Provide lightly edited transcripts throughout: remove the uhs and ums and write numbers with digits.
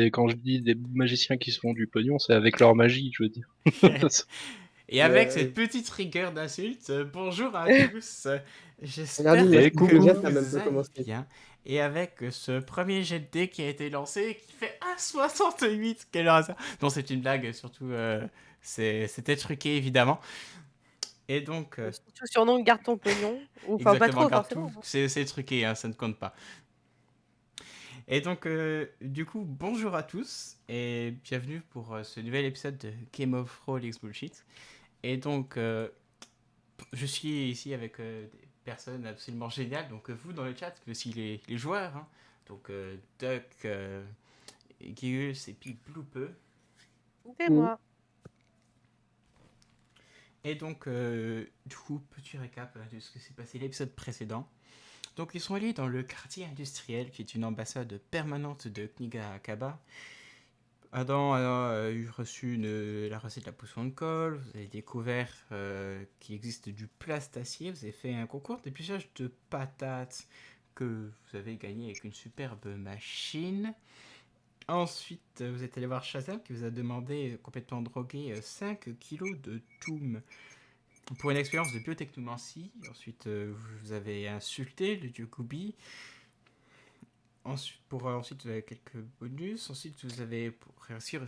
quand je dis des magiciens qui se font du pognon, c'est avec leur magie, je veux dire. Et avec cette Ouais. petite rigueur d'insulte, bonjour à tous. Regardez, J'espère moi, Et je que déjà, coucou. ça a même vous pas allez commencé. bien. Et avec ce premier jet de dés qui a été lancé, qui fait 1,68, quel hasard. Non, c'est une blague, surtout, c'était truqué évidemment. Et donc, Surtout surnom garde ton pognon. Ou enfin, pas exactement, trop, garde tout, forcément. c'est truqué, hein, ça ne compte pas. Et donc, du coup, bonjour à tous et bienvenue pour ce nouvel épisode de Game of Thrones X Bullshit. Et donc, je suis ici avec des personnes absolument géniales. Donc, vous dans le chat, mais aussi les joueurs. Hein. Donc, Duck, Guius et puis Bloopeux. C'est moi. Et donc, du coup, petit récap de ce que s'est passé l'épisode précédent. Donc, ils sont allés dans le quartier industriel, qui est une ambassade permanente de Kniga Akaba. Adam a reçu la recette de la potion de colle, vous avez découvert qu'il existe du plastacier, vous avez fait un concours d'épluchage de patates que vous avez gagné avec une superbe machine. Ensuite, vous êtes allé voir Shazam qui vous a demandé, complètement drogué, 5 kilos de toum pour une expérience de biotechnomancie. Ensuite, vous avez insulté le dieu Kubi. Ensuite, vous avez quelques bonus. Ensuite, vous avez pour réussir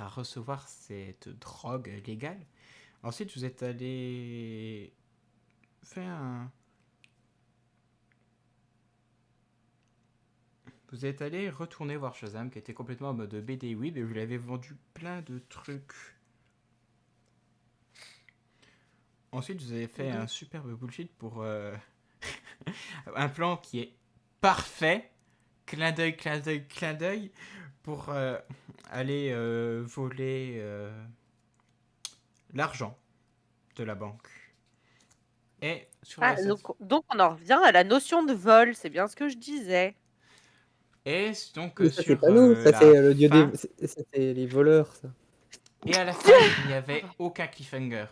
à recevoir cette drogue légale. Ensuite, vous êtes allé faire un... Vous êtes allé retourner voir Shazam, qui était complètement en mode BD Weeb, et vous lui avez vendu plein de trucs. Ensuite, vous avez fait un superbe bullshit pour un plan qui est parfait. Clin d'œil, clin d'œil, clin d'œil. Pour aller voler l'argent de la banque. Et sur la Donc, on en revient à la notion de vol. C'est bien ce que je disais. Et donc Mais ça, c'est sur pas nous, ça, la c'est le dieu fin. ça, c'est les voleurs, ça. Et à la fin, il n'y avait aucun cliffhanger.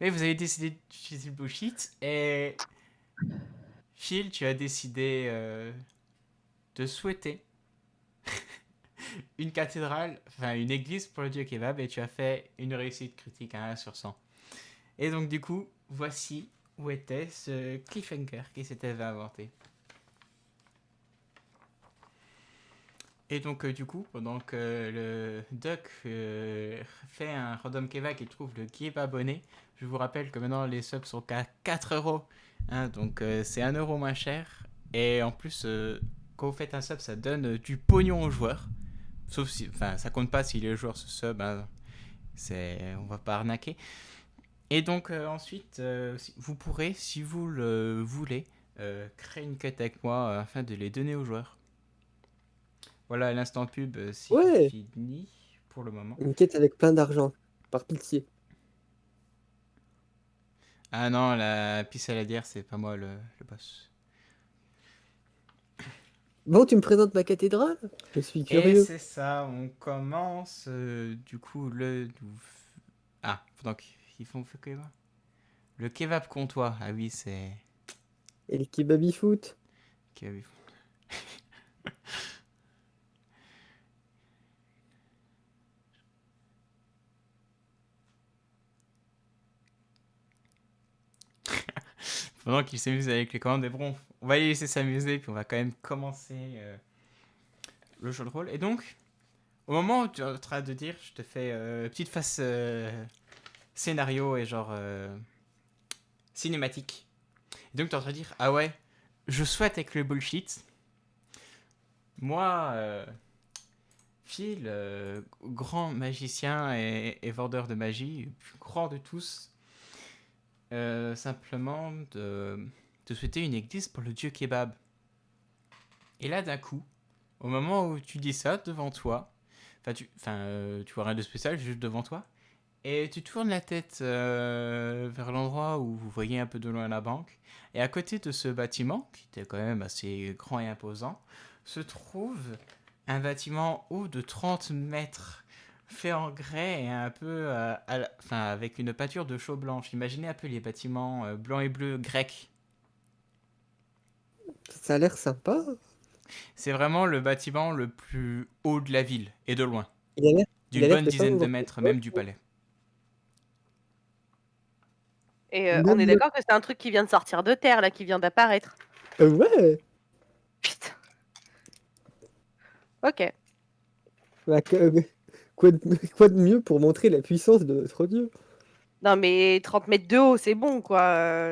Mais vous avez décidé d'utiliser le bullshit. Et Phil, tu as décidé de souhaiter une cathédrale, enfin une église pour le dieu kebab. Et tu as fait une réussite critique à 1 sur 100. Et donc du coup, voici où était ce cliffhanger qui s'était inventé. Et donc du coup, pendant que le Duck fait un random kebab et trouve le kebab abonné, je vous rappelle que maintenant les subs sont qu'à 4€. Hein, donc c'est 1€ moins cher. Et en plus, quand vous faites un sub, ça donne du pognon aux joueurs. Sauf si, enfin, ça compte pas si les joueurs se sub. Hein, on va pas arnaquer. Et donc ensuite, vous pourrez, si vous le voulez, créer une quête avec moi afin de les donner aux joueurs. Voilà, l'instant pub, c'est Ouais, fini pour le moment. une quête avec plein d'argent, par pitié. Ah non, la pisse à la bière, c'est pas moi le boss. Bon, tu me présentes ma cathédrale? Je suis Et curieux. c'est ça, on commence du coup le... Ah, donc ils font le kebab. Le kebab comtois, ah oui, c'est... Et le kebabi foot. Kebab. Pendant qu'ils s'amusent avec les commandes, mais bon, on va les laisser s'amuser, puis on va quand même commencer le jeu de rôle. Et donc, au moment où tu es en train de dire, je te fais petite face scénario et genre cinématique. Et donc tu es en train de dire, ah ouais, je souhaite avec le bullshit. Moi, Phil, grand magicien et vendeur de magie, le plus grand de tous, simplement de souhaiter une église pour le dieu kebab. Et là, d'un coup, au moment où tu dis ça devant toi, tu vois rien de spécial, juste devant toi, et tu tournes la tête vers l'endroit où vous voyez un peu de loin la banque, et à côté de ce bâtiment, qui était quand même assez grand et imposant, se trouve un bâtiment haut de 30 mètres, fait en grès et un peu avec une peinture de chaux blanche. Imaginez un peu les bâtiments blancs et bleus grecs. Ça a l'air sympa. C'est vraiment le bâtiment le plus haut de la ville, et de loin. Il a l'air il D'une a l'air bonne de pas dizaine de avoir mètres, fait même peur, du palais. Et on est même d'accord que c'est un truc qui vient de sortir de terre, là, qui vient d'apparaître. ouais! Putain. Ok. Bah, quoi de mieux pour montrer la puissance de notre dieu? Non, mais 30 mètres de haut, c'est bon, quoi.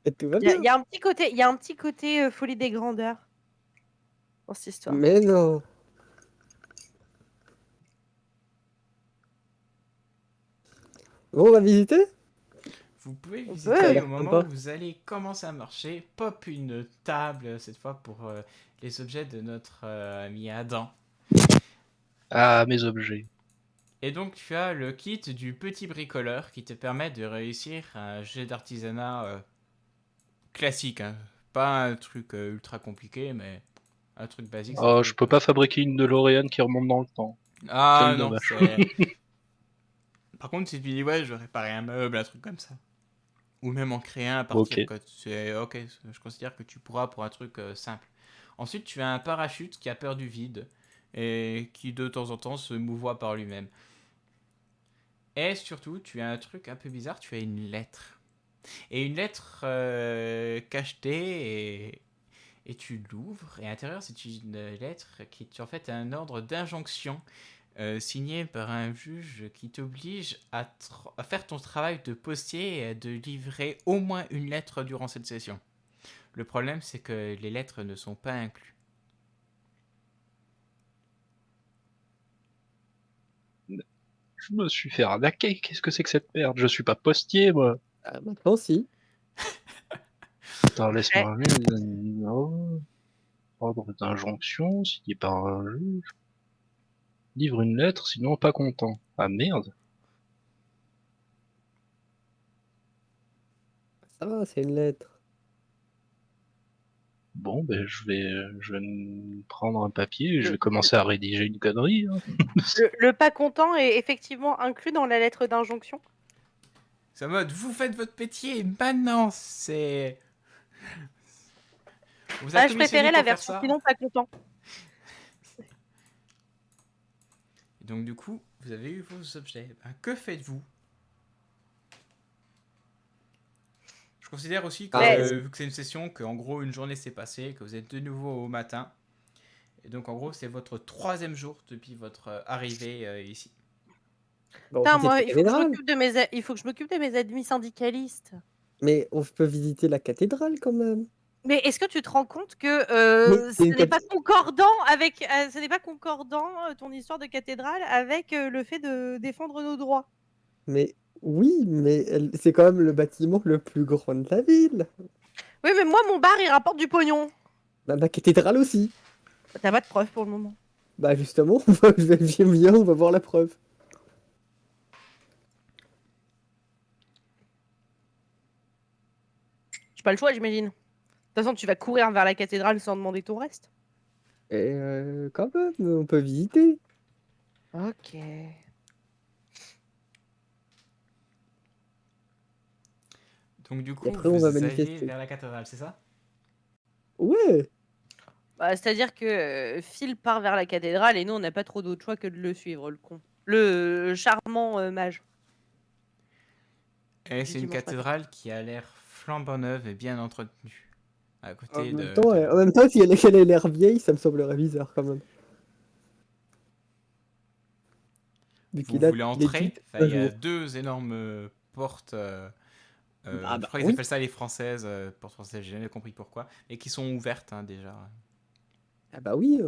Et tout va Il y a, bien. y a un petit côté, il y a un petit côté folie des grandeurs dans cette histoire. Mais non. Bon, on va visiter? Vous pouvez On Ça a visiter peut. au l'air moment sympa. où vous allez commencer à marcher. Pop une table, cette fois pour les objets de notre ami Adam. Ah, mes objets. Et donc tu as le kit du petit bricoleur qui te permet de réussir un jet d'artisanat classique. Hein. Pas un truc ultra compliqué, mais un truc basique. Ça Oh, peut je peux pas être... fabriquer une DeLorean qui remonte dans le temps. Ah Quel non, dommage. c'est... Par contre, si tu dis ouais, je vais réparer un meuble, un truc comme ça. Ou même en créer un à Ok. partir que c'est ok, je considère que tu pourras pour un truc simple. Ensuite, tu as un parachute qui a peur du vide et qui de temps en temps se mouvoie par lui-même. Et surtout, tu as un truc un peu bizarre, tu as une lettre. Et une lettre cachetée et tu l'ouvres. Et à l'intérieur, c'est une lettre qui est en fait un ordre d'injonction signé par un juge qui t'oblige à faire ton travail de postier et à de livrer au moins une lettre durant cette session. Le problème, c'est que les lettres ne sont pas inclus. Je me suis fait arnaquer. Qu'est-ce que c'est que cette merde? Je suis pas postier, moi. Ah, maintenant, si. Attends, Ouais. laisse-moi regarder. Non. Ordre d'injonction, signé par un juge. Livre une lettre, sinon pas content. Ah merde. Ça va, c'est une lettre. Bon, ben je vais me prendre un papier et je Le, vais commencer à rédiger une connerie. Hein. le pas content est effectivement inclus dans la lettre d'injonction. C'est en mode, vous faites votre métier, maintenant, c'est... On vous a Ah, je commissionné préférais la pour faire version ça. sinon pas content. Et donc du coup, vous avez eu vos objets. Ben, que faites-vous? Je considère aussi que, Ah, Mais vu que c'est une session, qu'en gros une journée s'est passée, que vous êtes de nouveau au matin. Et donc en gros, c'est votre 3e jour depuis votre arrivée ici. bon, on putain, visite moi, la il faut que je cathédrale. m'occupe il faut que je m'occupe de mes amis syndicalistes. Mais on peut visiter la cathédrale quand même. Mais est-ce que tu te rends compte que Mais c'est ce une n'est pas cath- concordant avec, ce n'est pas concordant ton histoire de cathédrale avec le fait de défendre nos droits? Mais oui, mais c'est quand même le bâtiment le plus grand de la ville. Oui, mais moi, mon bar, il rapporte du pognon. Bah, la cathédrale aussi. T'as pas de preuve pour le moment. Bah justement, viens, on va voir la preuve. J'ai pas le choix, j'imagine. De toute façon, tu vas courir vers la cathédrale sans demander ton reste. Et quand même, on peut visiter. Ok. Donc du Et coup, après, on va vous allez manifester. vers la cathédrale, c'est ça? Ouais. Bah, c'est-à-dire que Phil part vers la cathédrale et nous, on n'a pas trop d'autre choix que de le suivre, le con. Le charmant mage. Et Du c'est une dimanche matin. cathédrale qui a l'air flambant neuve et bien entretenue. À En côté même de... temps, de- en même temps, si elle a l'air vieille, ça me semblerait bizarre quand même. Vu Vous qu'il a voulez legit entrer? Enfin, un il y a jour. 2 énormes portes... Ah je bah crois qu'ils oui. appellent ça les françaises, portes françaises, j'ai jamais compris pourquoi. Et qui sont ouvertes hein, déjà. Ah bah oui.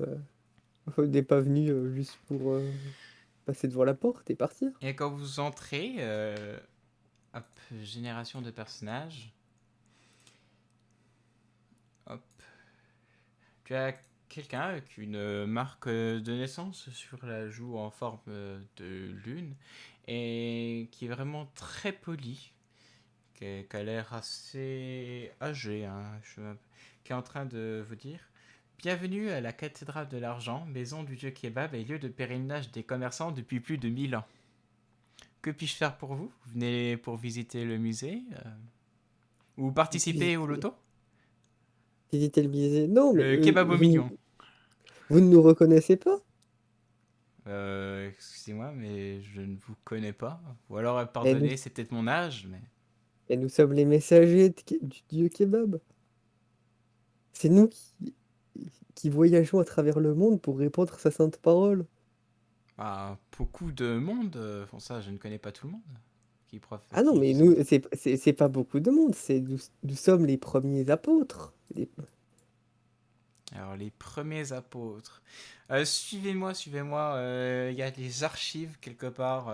On n'est pas venu juste pour passer devant la porte et partir. Et quand vous entrez, hop, génération de personnages. Hop. Tu as quelqu'un avec une marque de naissance sur la joue en forme de lune et qui est vraiment très poli, qui a l'air assez âgé, hein, qui est en train de vous dire bienvenue à la cathédrale de l'argent, maison du dieu kebab et lieu de pèlerinage des commerçants depuis plus de 1000 ans. Que puis-je faire pour vous? Vous venez pour visiter le musée ou participer au Visiter, loto? visiter le musée. Non, mais Le kebab au vous, mignon. vous ne nous reconnaissez pas? Excusez-moi, mais je ne vous connais pas. Ou alors, Et nous, pardonnez, c'est peut-être mon âge, mais... et nous sommes les messagers du dieu kebab. C'est nous qui voyageons à travers le monde pour répandre sa sainte parole. Ah, beaucoup de monde font ça, je ne connais pas tout le monde. Ah non, mais Qui nous, sont... c'est pas beaucoup de monde, nous sommes les premiers apôtres. Alors, les premiers apôtres. Suivez-moi, suivez-moi. Il y a les archives quelque part.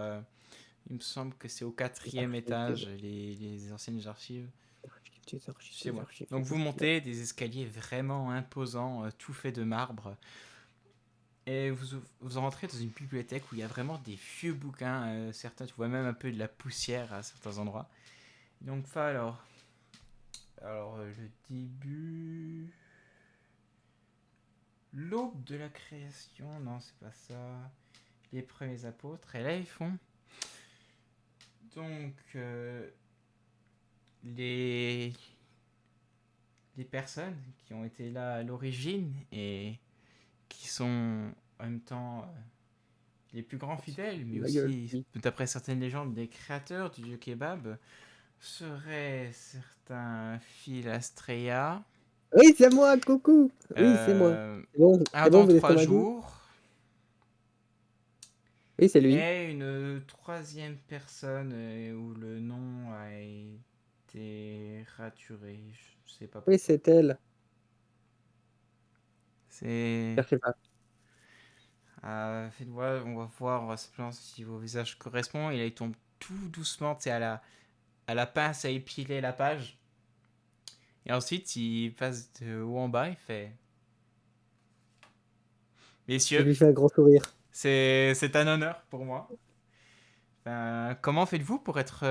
Il me semble que c'est au quatrième étage, les anciennes archives. Des archives, Suivez-moi. Donc, vous montez des escaliers vraiment imposants, tout fait de marbre. Et vous rentrez dans une bibliothèque où il y a vraiment des vieux bouquins. Certains, tu vois même un peu de la poussière à certains endroits. Donc, le début. L'aube de la création, non, c'est pas ça. Les premiers apôtres, et là ils font. Donc, les personnes qui ont été là à l'origine et qui sont en même temps les plus grands fidèles, mais aussi, d'après certaines légendes, des créateurs du dieu kebab, seraient certains Philastréa. Oui, c'est moi, coucou. Oui, c'est moi. C'est bon, Dans vous êtes 3 sur ma ligne? jours. Oui, c'est lui. Et une troisième personne où le nom a été raturé. Je sais pas pourquoi. Oui, c'est elle. C'est. Cherchez pas. Faites voir, on va voir simplement si vos visages correspondent. Et là, il tombe tout doucement à la pince à épiler la page. Et ensuite, il passe de haut en bas. Il fait. Je Messieurs, lui fais un grand sourire. c'est un honneur pour moi. Comment faites-vous pour être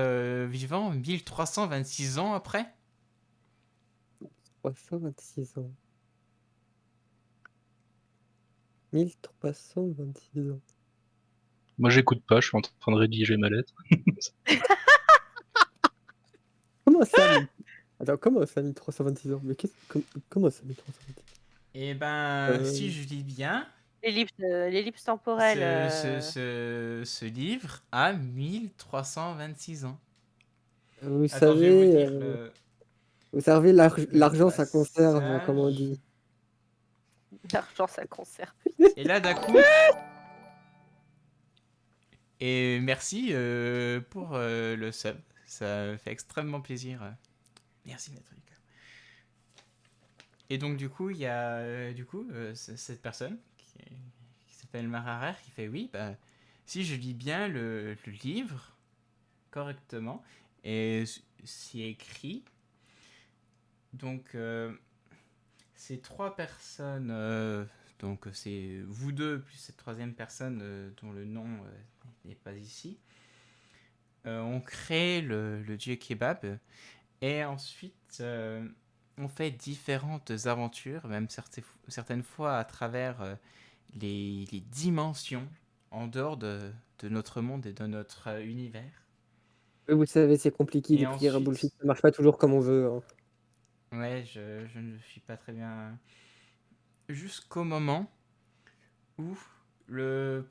vivant 1326 ans après 326 ans. 1326 ans. Moi, j'écoute pas, je suis en train de rédiger ma lettre. Comment ça, Attends, comment ça, 1326 ans? Mais comment ça, 1326 ans? Eh ben, si Euh, je lis bien, L'ellipse temporelle. ce livre a 1326 ans. Vous Attends, je vais vous savez, dire vous savez, le l'argent, ça conserve, comme on passage. dit. L'argent, ça conserve. Et là, d'un coup. Et merci pour le sub. Ça fait extrêmement plaisir. Merci, Maître Lucas. Et donc, du coup, il y a cette personne qui s'appelle Mararer qui fait oui, bah, si je lis bien le livre correctement, et c'est écrit. Donc, ces trois personnes, donc c'est vous deux plus cette troisième personne dont le nom n'est pas ici, on crée le dieu kebab et ensuite on fait différentes aventures, même certaines fois à travers les dimensions en dehors de notre monde et de notre univers. Oui, vous savez, c'est compliqué, les Et prières à ensuite, bullshit, ça marche pas toujours comme on veut. Hein. ouais, je ne suis pas très bien. Jusqu'au moment où le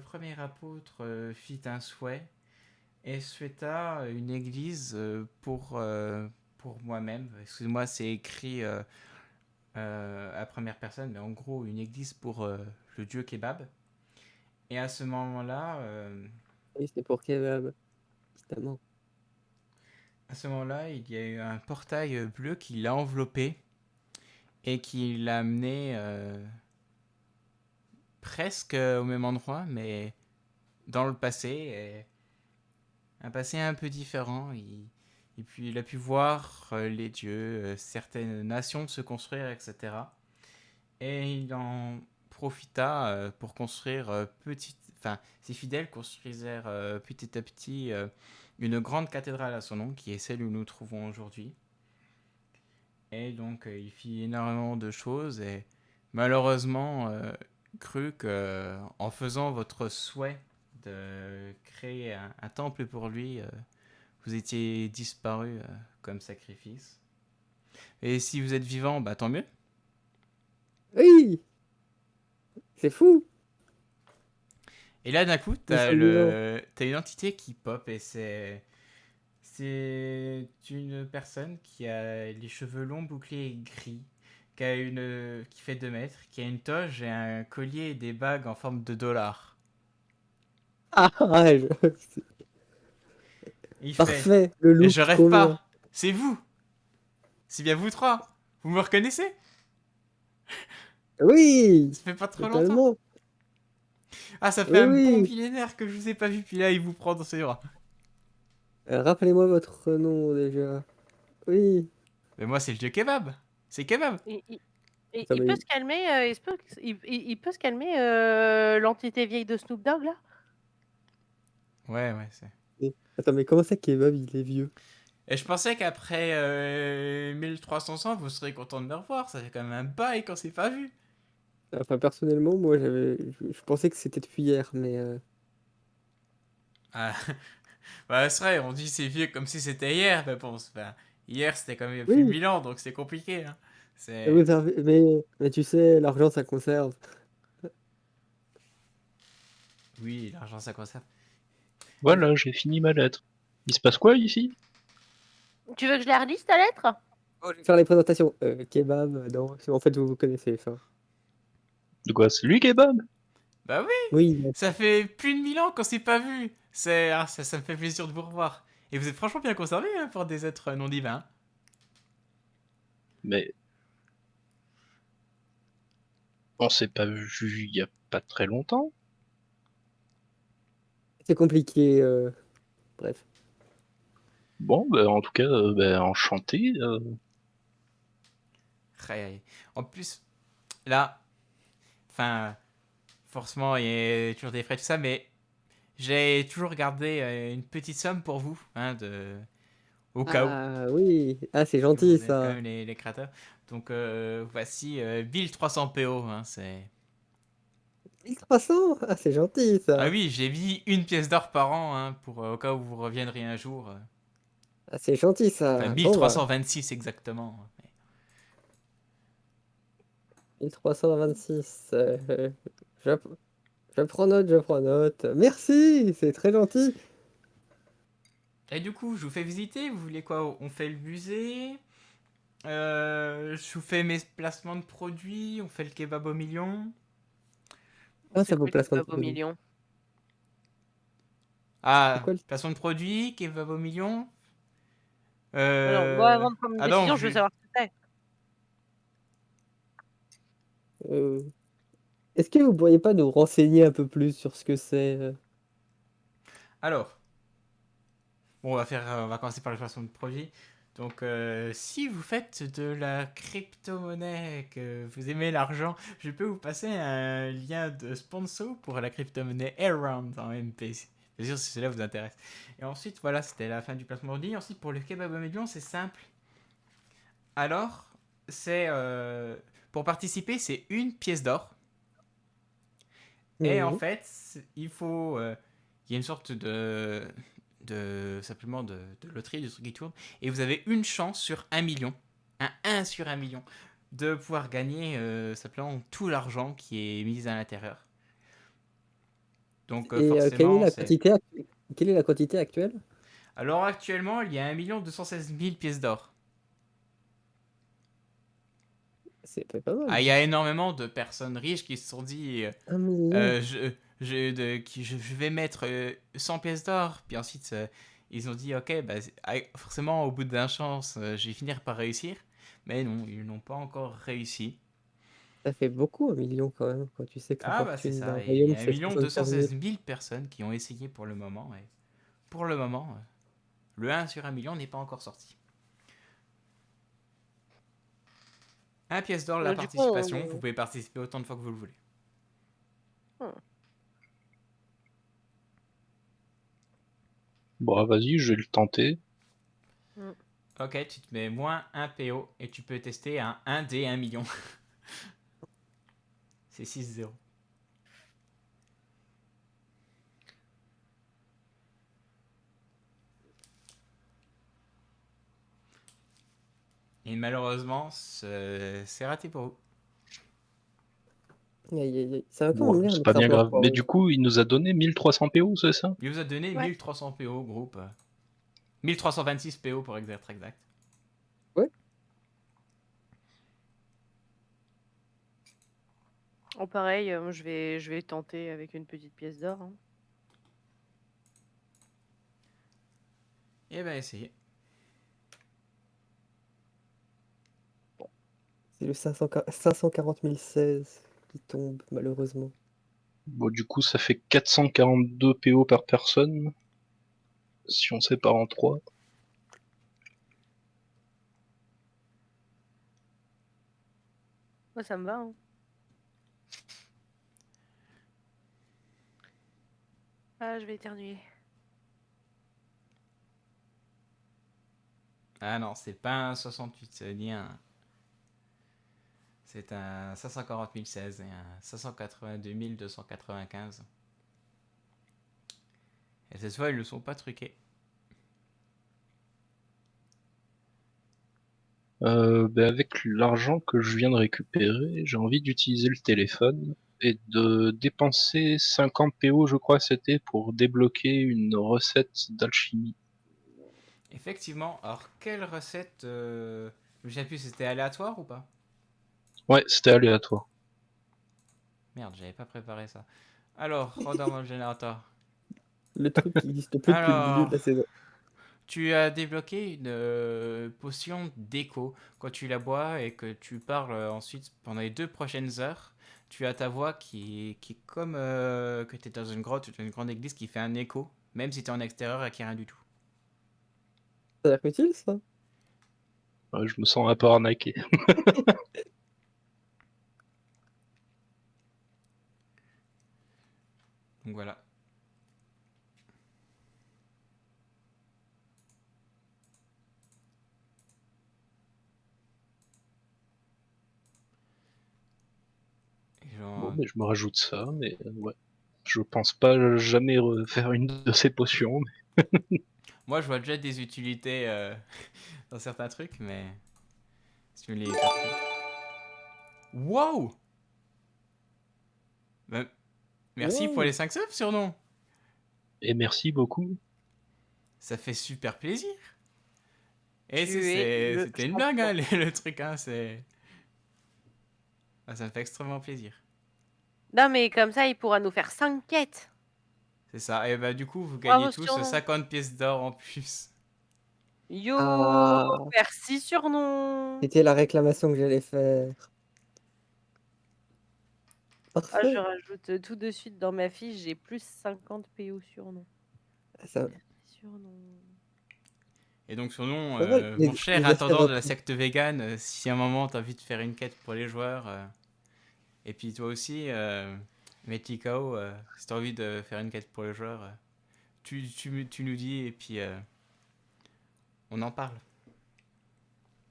premier apôtre fit un souhait et souhaita une église pour moi-même. Excusez-moi, c'est écrit à première personne, mais en gros, une église pour le dieu kebab. Et à ce moment-là, Oui, c'était pour kebab, évidemment. il y a eu un portail bleu qui l'a enveloppé et qui l'a amené presque au même endroit, mais dans le passé. Et un passé un peu différent. Et puis il a pu voir les dieux, certaines nations se construire, etc. Et il en profita pour construire enfin, ses fidèles construisèrent petit à petit une grande cathédrale à son nom, qui est celle où nous nous trouvons aujourd'hui. Et donc il fit énormément de choses et malheureusement crut que en faisant votre souhait de créer un temple pour lui, vous étiez disparu comme sacrifice. Et si vous êtes vivant, bah tant mieux. Oui, c'est fou. Et là, d'un coup, Nous sommes vivants. t'as une entité qui pop et c'est une personne qui a les cheveux longs, bouclés et gris, qui fait 2 mètres, qui a une toge et un collier et des bagues en forme de dollar. Ah, Il fait, parfait, le et look je rêve convient. pas, c'est vous, c'est bien vous trois. Vous me reconnaissez? Oui, Ça fait pas trop longtemps. totalement. Ah, ça fait Oui, un bon oui. millénaire que je vous ai pas vu, puis là, il vous prend dans ses bras. Rappelez-moi votre nom déjà. Oui. Mais moi, c'est le dieu kebab. C'est kebab. Attends, Il peut mais... se calmer, il peut se calmer l'entité vieille de Snoop Dogg là? Ouais, c'est. Attends, mais comment ça, Kebab, il est vieux? Et je pensais qu'après 1300 ans, vous serez content de me revoir. Ça fait quand même un bail qu'on s'est pas vu. Enfin, personnellement, moi, je pensais que c'était depuis hier, mais... Ah, bah, c'est vrai, on dit c'est vieux comme si c'était hier. Mais bon, hier, c'était quand même il y a plus de Oui, 1000 ans, donc c'est compliqué. Hein. C'est. mais tu sais, l'argent, ça conserve. Oui, l'argent, ça conserve. Et Voilà, j'ai fini ma lettre. Il se passe quoi ici? Tu veux que je la relise ta lettre? Oh, je vais faire les présentations. Kebab, non, en fait, vous vous connaissez, enfin. De quoi, c'est lui kebab? Bah oui, Oui, bon. ça fait plus de 1000 ans qu'on s'est pas vu. Ça me fait plaisir de vous revoir. Et vous êtes franchement bien conservés hein, pour des êtres non divins. Mais on s'est pas vu il y a pas très longtemps. C'est compliqué, bref. Bon, bah, en tout cas, enchanté. Aïe, aïe. En plus, là, enfin, forcément, il y a toujours des frais, tout ça, mais j'ai toujours gardé une petite somme pour vous, hein, au cas où. Ah, oui. Ah, c'est Parce que vous gentil, êtes quand ça. même les créateurs. Donc, voici 1300 PO. Hein, 1300? Ah, c'est gentil, Ah ça. oui, j'ai mis une pièce d'or par an hein, pour au cas où vous reviendriez un jour. Ah, c'est gentil, Enfin, ça. Bon, bah, 1326 exactement. 1326. Je, je prends note, je prends note. Merci, c'est très gentil. Et du coup, je vous fais visiter. Vous voulez quoi? On fait le musée. Je vous fais mes placements de produits. On fait le kebab au million. Ah, C'est ça vaut quoi le placement de kebab au produit. million? C'est Ah, quoi le... placement de produits, kebab au million. Alors, moi, avant de prendre une Ah non, décision, je veux savoir ce que c'est. euh, Est-ce que vous pourriez pas nous renseigner un peu plus sur ce que c'est Alors, bon, on va commencer par le placement de produit. Donc, si vous faites de la crypto-monnaie, que vous aimez l'argent, je peux vous passer un lien de sponsor pour la crypto-monnaie Around en MP. Bien sûr, si cela vous intéresse. Et ensuite, voilà, c'était la fin du placement de ligne. Ensuite, pour le kebab au million, c'est simple. Alors, c'est pour participer, c'est une pièce d'or. Et en Oui. fait, il y a une sorte simplement de loterie, de truc qui tourne, et vous avez une chance sur 1 million, un sur 1 million, de pouvoir gagner simplement tout l'argent qui est mis à l'intérieur. Donc Et forcément, c'est... quelle est la quantité actuelle? Alors actuellement, il y a 1 216 000 pièces d'or. C'est pas mal. Ah, il y a énormément de personnes riches qui se sont dit 1 million. je vais mettre 100 pièces d'or. Puis ensuite, ils ont dit, ok, bah, forcément, au bout d'un chance, je vais finir par réussir. Mais non, ils n'ont pas encore réussi. Ça fait beaucoup 1 million quand même, quand tu sais que la Ah, bah, c'est fortune d'un ça. Et il y royaume a un c'est million deux cent 75 000. seize mille personnes qui ont essayé pour le moment. Et pour le moment, le 1 sur 1 million n'est pas encore sorti. Un pièce d'or la Donc, du coup, participation. Vous pouvez participer autant de fois que vous le voulez. Hmm. Bon, vas-y, je vais le tenter. Ok, tu te mets moins 1 PO et tu peux tester un 1 D 1 million. C'est 6-0. Et malheureusement, c'est raté pour vous. Aïe, aïe, aïe. Ça va quand Bon, même l'air c'est d'être pas un bien peu grave. Mais foireux. du coup, il nous a donné 1300 PO, c'est ça? Il vous a donné Ouais. 1300 PO, groupe. 1326 PO pour être exact. Oh, pareil, je vais tenter avec une petite pièce d'or. Hein. Et ben essayez. C'est le 540 016 qui tombe, malheureusement. Bon, du coup, ça fait 442 PO par personne. Si on sépare en 3. Moi, ça me va. Hein. Ah, je vais éternuer. Ah non, c'est pas un 68, ni un. C'est un 540 016 et un 582 295. Et cette fois, ils ne sont pas truqués. Avec l'argent que je viens de récupérer, j'ai envie d'utiliser le téléphone et de dépenser 50 PO, je crois que c'était, pour débloquer une recette d'alchimie. Effectivement, alors quelle recette je me souviens plus, c'était aléatoire ou pas? Ouais, c'était aléatoire. Merde, j'avais pas préparé ça. Alors, redorme le générateur. Le truc qui n'existe plus depuis le début de Alors, la saison. tu as débloqué une potion d'écho. Quand tu la bois et que tu parles ensuite pendant les 2 prochaines heures, tu as ta voix qui est comme que tu es dans une grotte ou dans une grande église qui fait un écho, même si tu es en extérieur et qu'il n'y a rien du tout. Ça a l'air utile, ça. Ouais, je me sens un peu arnaqué. Donc voilà. Et Bon, genre, mais je me rajoute ça, mais ouais. Je pense pas jamais refaire une de ces potions. moi, je vois déjà des utilités dans certains trucs, mais si tu me les as pris. Wow! Ben, merci pour Wow. les 5 subs, surnom. Et merci beaucoup. Ça fait super plaisir. Et Tu es le c'était une blague, champion. hein, le truc, hein, c'est... Ah, ça me fait extrêmement plaisir. Non, mais comme ça, il pourra nous faire 5 quêtes. C'est ça. Et bah, du coup, vous gagnez Bravo, tous surnom. 50 pièces d'or en plus. Yo, Ah, merci, surnom. c'était la réclamation que j'allais faire. Ah, je Parfait. rajoute tout de suite dans ma fiche, j'ai plus 50 PO surnom. Ça, Merci, surnom. Et donc, surnom, ça va, mon cher les affaires intendant de la rapides. secte vegan, si à un moment t'as envie de faire une quête pour les joueurs, et puis toi aussi, Metikao, si t'as envie de faire une quête pour les joueurs, tu nous dis et puis on en parle.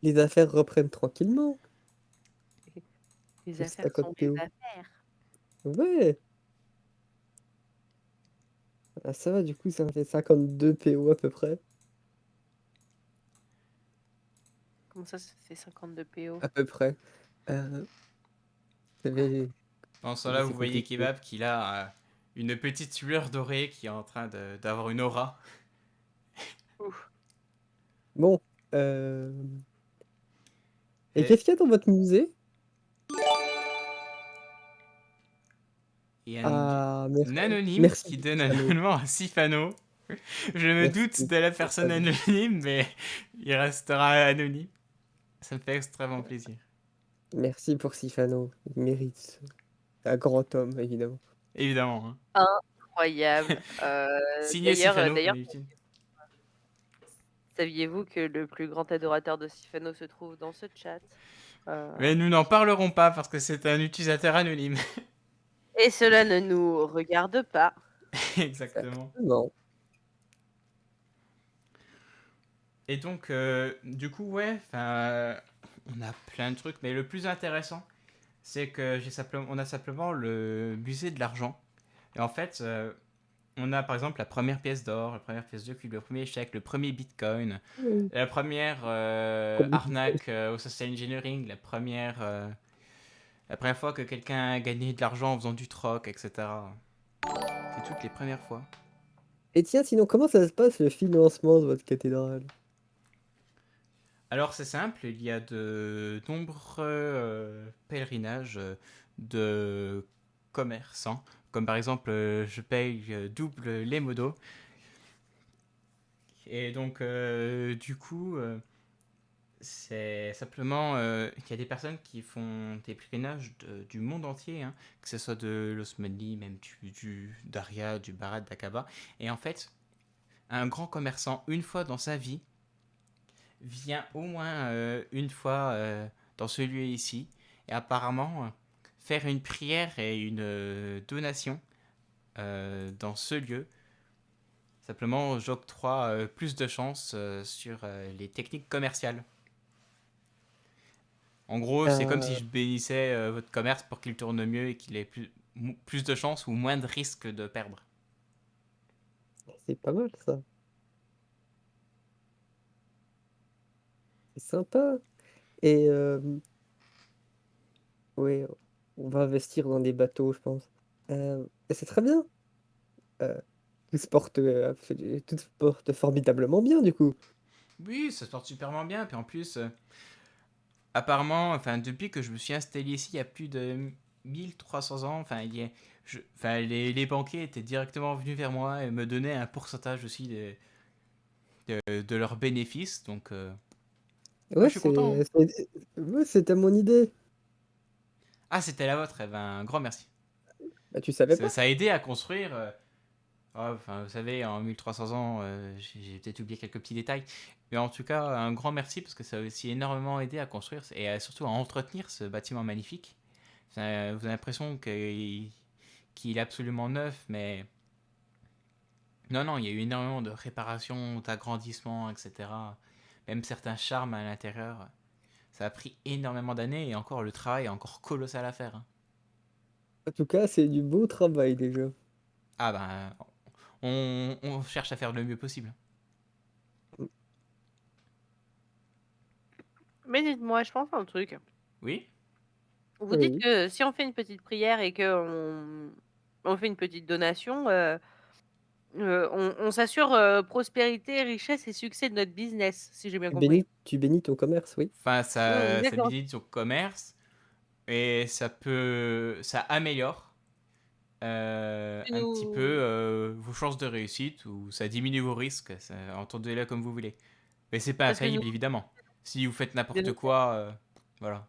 Les affaires reprennent tranquillement. Les Pour affaires 50 sont des PO. affaires. Ouais. Ah, ça va, du coup, ça me fait 52 PO à peu près. Comment ça fait 52 PO? À peu près. Euh, c'est En ce là vous c'est voyez compliqué. Kebab qu'il a une petite lueur dorée qui est en train d'avoir une aura. Ouf. Bon. Et Et qu'est-ce qu'il y a dans votre musée? il y a Ah, un anonyme merci, qui donne un Sifano. anonymat à Sifano. Je me doute Merci, de la personne Sifano. anonyme, mais il restera anonyme. Ça me fait extrêmement plaisir. Merci pour Sifano. Il mérite. Un grand homme, évidemment. Évidemment. Hein. Incroyable. Signé Sifano, comme D'ailleurs, d'habitude. saviez-vous que le plus grand adorateur de Sifano se trouve dans ce chat? Mais nous n'en parlerons pas parce que c'est un utilisateur anonyme. Et cela ne nous regarde pas. Exactement. Exactement. Et donc, du coup, ouais, on a plein de trucs, mais le plus intéressant, c'est que on a simplement le musée de l'argent. Et en fait, On a par exemple la première pièce d'or, la première pièce de cuivre, le premier chèque, le premier bitcoin, Oui, la première premier Bitcoin. arnaque au social engineering, la première fois que quelqu'un a gagné de l'argent en faisant du troc, etc. C'est toutes les premières fois. Et tiens, sinon, comment ça se passe le financement de votre cathédrale? Alors c'est simple, il y a de nombreux pèlerinages de commerçants, comme par exemple je paye double les modos, et donc du coup c'est simplement qu'il y a des personnes qui font des pèlerinages du monde entier, hein, que ce soit de l'Osmanli, même du Daria, du Barat, d'Aqaba, et en fait un grand commerçant une fois dans sa vie vient au moins une fois dans ce lieu ici et apparemment faire une prière et une donation dans ce lieu. Simplement, j'octroie plus de chance sur les techniques commerciales. En gros, c'est comme si Euh, je bénissais votre commerce pour qu'il tourne mieux et qu'il ait plus de chances ou moins de risques de perdre. c'est pas mal ça. C'est sympa. Et ouais, on va investir dans des bateaux, je pense. Et c'est très bien. Euh, tout se porte formidablement bien, du coup. Oui, ça se porte superment bien. Puis en plus, apparemment, enfin, depuis que je me suis installé ici, il y a plus de 1300 ans, enfin, les banquiers étaient directement venus vers moi et me donnaient un pourcentage aussi de leurs bénéfices. Donc, moi, Ouais, je suis content, hein. ouais, c'était mon idée. Ah, c'était la vôtre. Eh ben, un grand merci. Bah, tu savais Ça, pas? ça a aidé à construire. Enfin, vous savez, en 1300 ans, j'ai peut-être oublié quelques petits détails. Mais en tout cas, un grand merci parce que ça a aussi énormément aidé à construire et surtout à entretenir ce bâtiment magnifique. Vous avez l'impression qu'il est absolument neuf, mais non, non, il y a eu énormément de réparations, d'agrandissements, etc. Même certains charmes à l'intérieur. Ça a pris énormément d'années et encore le travail est encore colossal à faire, hein. En tout cas, c'est du beau travail déjà. Ah ben, on cherche à faire le mieux possible. Mais dites-moi, je pense à un truc. Oui? Vous dites Oui. que si on fait une petite prière et que on fait une petite donation, on s'assure prospérité, richesse et succès de notre business, si j'ai bien compris. Tu bénis ton commerce, oui. Enfin, ça D'accord. visite son commerce et ça améliore Tu un petit peu nous... vos chances de réussite ou ça diminue vos risques. Entendez-le comme vous voulez. Mais c'est pas Parce que infaillible, évidemment. Si vous faites de n'importe nous, quoi, voilà.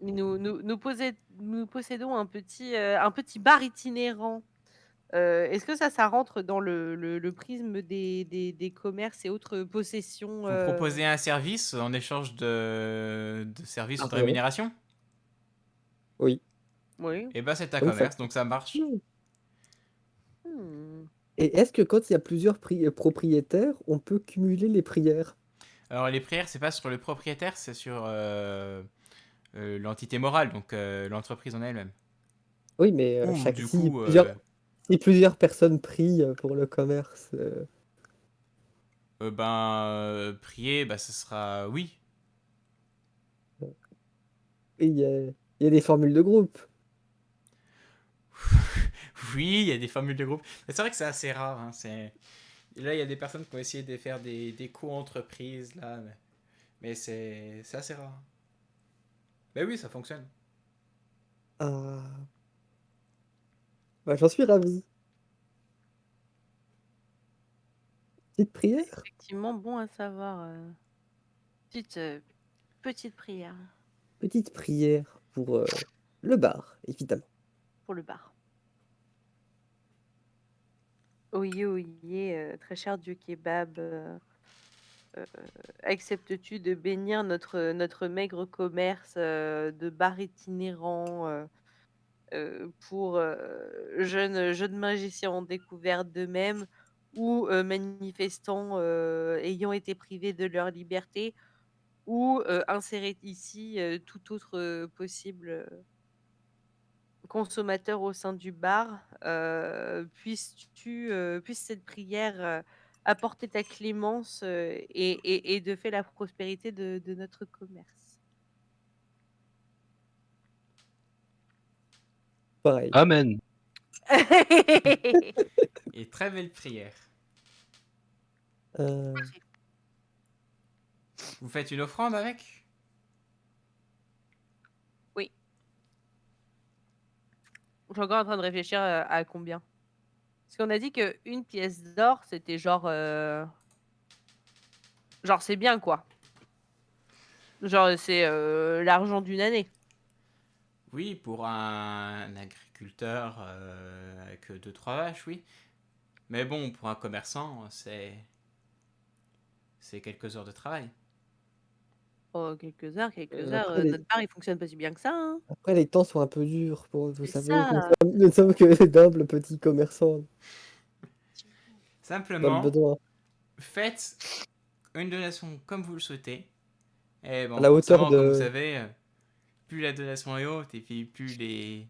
nous possédons un petit bar itinérant. Est-ce que ça rentre dans le prisme des commerces et autres possessions Vous proposez un service en échange de services ou de Argent. rémunération? Oui. Oui. Et ben c'est un Oui, ça. commerce, donc ça marche. Hmm. Hmm. Et est-ce que quand il y a plusieurs propriétaires, on peut cumuler les prières? Alors les prières, c'est pas sur le propriétaire, c'est sur l'entité morale, donc l'entreprise en elle-même. Oui, mais Ou chaque du si coup, plusieurs personnes prient pour le commerce, prier, bah, ce sera oui. oui, il y a des formules de groupe. Oui, il y a des formules de groupe. Mais c'est vrai que c'est assez rare, hein, là, il y a des personnes qui ont essayé de faire des co-entreprises, là, mais c'est assez rare. Mais oui, ça fonctionne. Ah, bah, j'en suis ravi. Petite prière? Effectivement, bon à savoir. Petite, petite prière Petite prière pour le bar, évidemment. pour le bar. Oyez, oyez, très cher Dieu kebab, acceptes-tu de bénir notre maigre commerce de bar itinérant pour jeunes magiciens en découverte d'eux-mêmes ou manifestants ayant été privés de leur liberté ou insérer ici tout autre possible consommateur au sein du bar, puisse cette prière apporter ta clémence et de fait la prospérité de notre commerce. Pareil. Amen. Et très belle prière. Euh, Vous faites une offrande avec? Oui. Je suis encore en train de réfléchir à combien. Parce qu'on a dit qu'une pièce d'or, c'était genre c'est bien, quoi. Genre, c'est l'argent d'une année. Oui, pour un agriculteur avec 2-3 vaches, oui. Mais bon, pour un commerçant, c'est quelques heures de travail. Oh, quelques heures. après, Notre bar, il fonctionne pas si bien que ça, hein. après, les temps sont un peu durs pour vous C'est savez, ça. nous ne sommes que d'humbles petits commerçants dans le Simplement, besoin. faites une donation comme vous le souhaitez. Et À bon, la hauteur forcément, comme vous de. savez, plus la donation est haute et puis plus les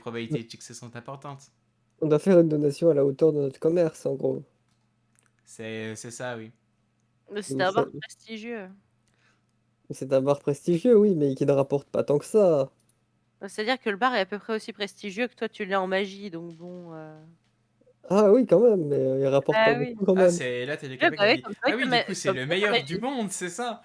probabilités de succès sont importantes. On doit faire une donation à la hauteur de notre commerce, en gros. C'est ça, oui. C'est Donc, un bar prestigieux. c'est un bar prestigieux, oui, mais qui ne rapporte pas tant que ça. C'est-à-dire que le bar est à peu près aussi prestigieux que toi, tu l'es en magie, donc bon. Ah oui, quand même, mais il rapporte pas Ah oui. beaucoup quand Ah, même. c'est là, t'es le Ouais, Québec bah a oui, dit. comme Ah toi, oui, du coup, c'est le ta meilleur du magie. monde, c'est ça.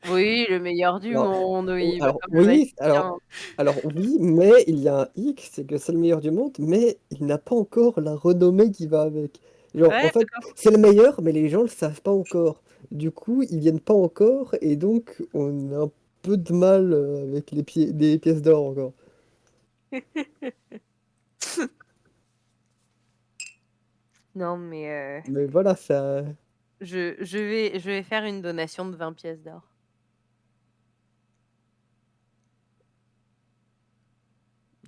Oui, le meilleur du Alors, monde, oui. Bah, alors comme le oui, magicien. alors oui, mais il y a un hic, c'est que c'est le meilleur du monde, mais il n'a pas encore la renommée qui va avec. Genre, en Ouais, fait, d'accord. c'est le meilleur, mais les gens le savent pas encore. Du coup, ils viennent pas encore, et donc on a un peu de mal avec les pièces d'or encore. Non, mais Mais voilà, ça. je vais faire une donation de 20 pièces d'or.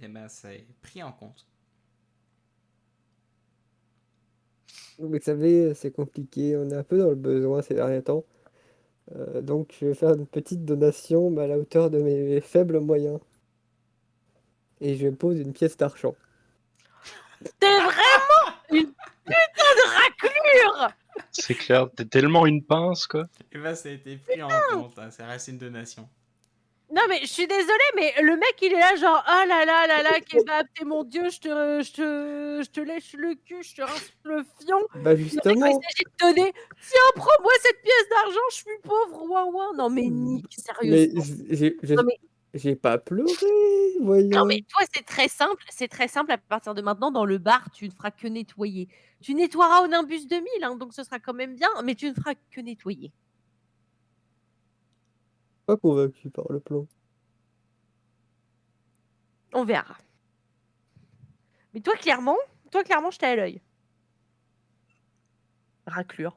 Eh ben, c'est pris en compte. Vous savez, c'est compliqué, on est un peu dans le besoin ces derniers temps. Donc je vais faire une petite donation, mais à la hauteur de mes faibles moyens. Et je pose une pièce d'argent. T'es vraiment une putain de raclure! C'est clair, t'es tellement une pince, quoi. Eh ben, ça a été pris en compte, hein, ça reste une donation. Non, mais je suis désolée, mais le mec, il est là, genre, ah là là, kebab, t'es mon dieu, je te lèche le cul, je te rince le fion. Bah Le mec, quand il justement, s'agit de donner, tiens, prends-moi cette pièce d'argent, je suis pauvre, ouin ouin. Non, mais Nick, mais sérieusement. j'ai Non, mais, j'ai pas pleuré, non, mais voyons. toi, c'est très simple. À partir de maintenant, dans le bar, tu ne feras que nettoyer. Tu nettoieras Olympus 2000, hein, donc ce sera quand même bien, mais tu ne feras que nettoyer. Pas convaincu par le plan. On verra. Mais toi, clairement, je t'ai à l'œil. Raclure.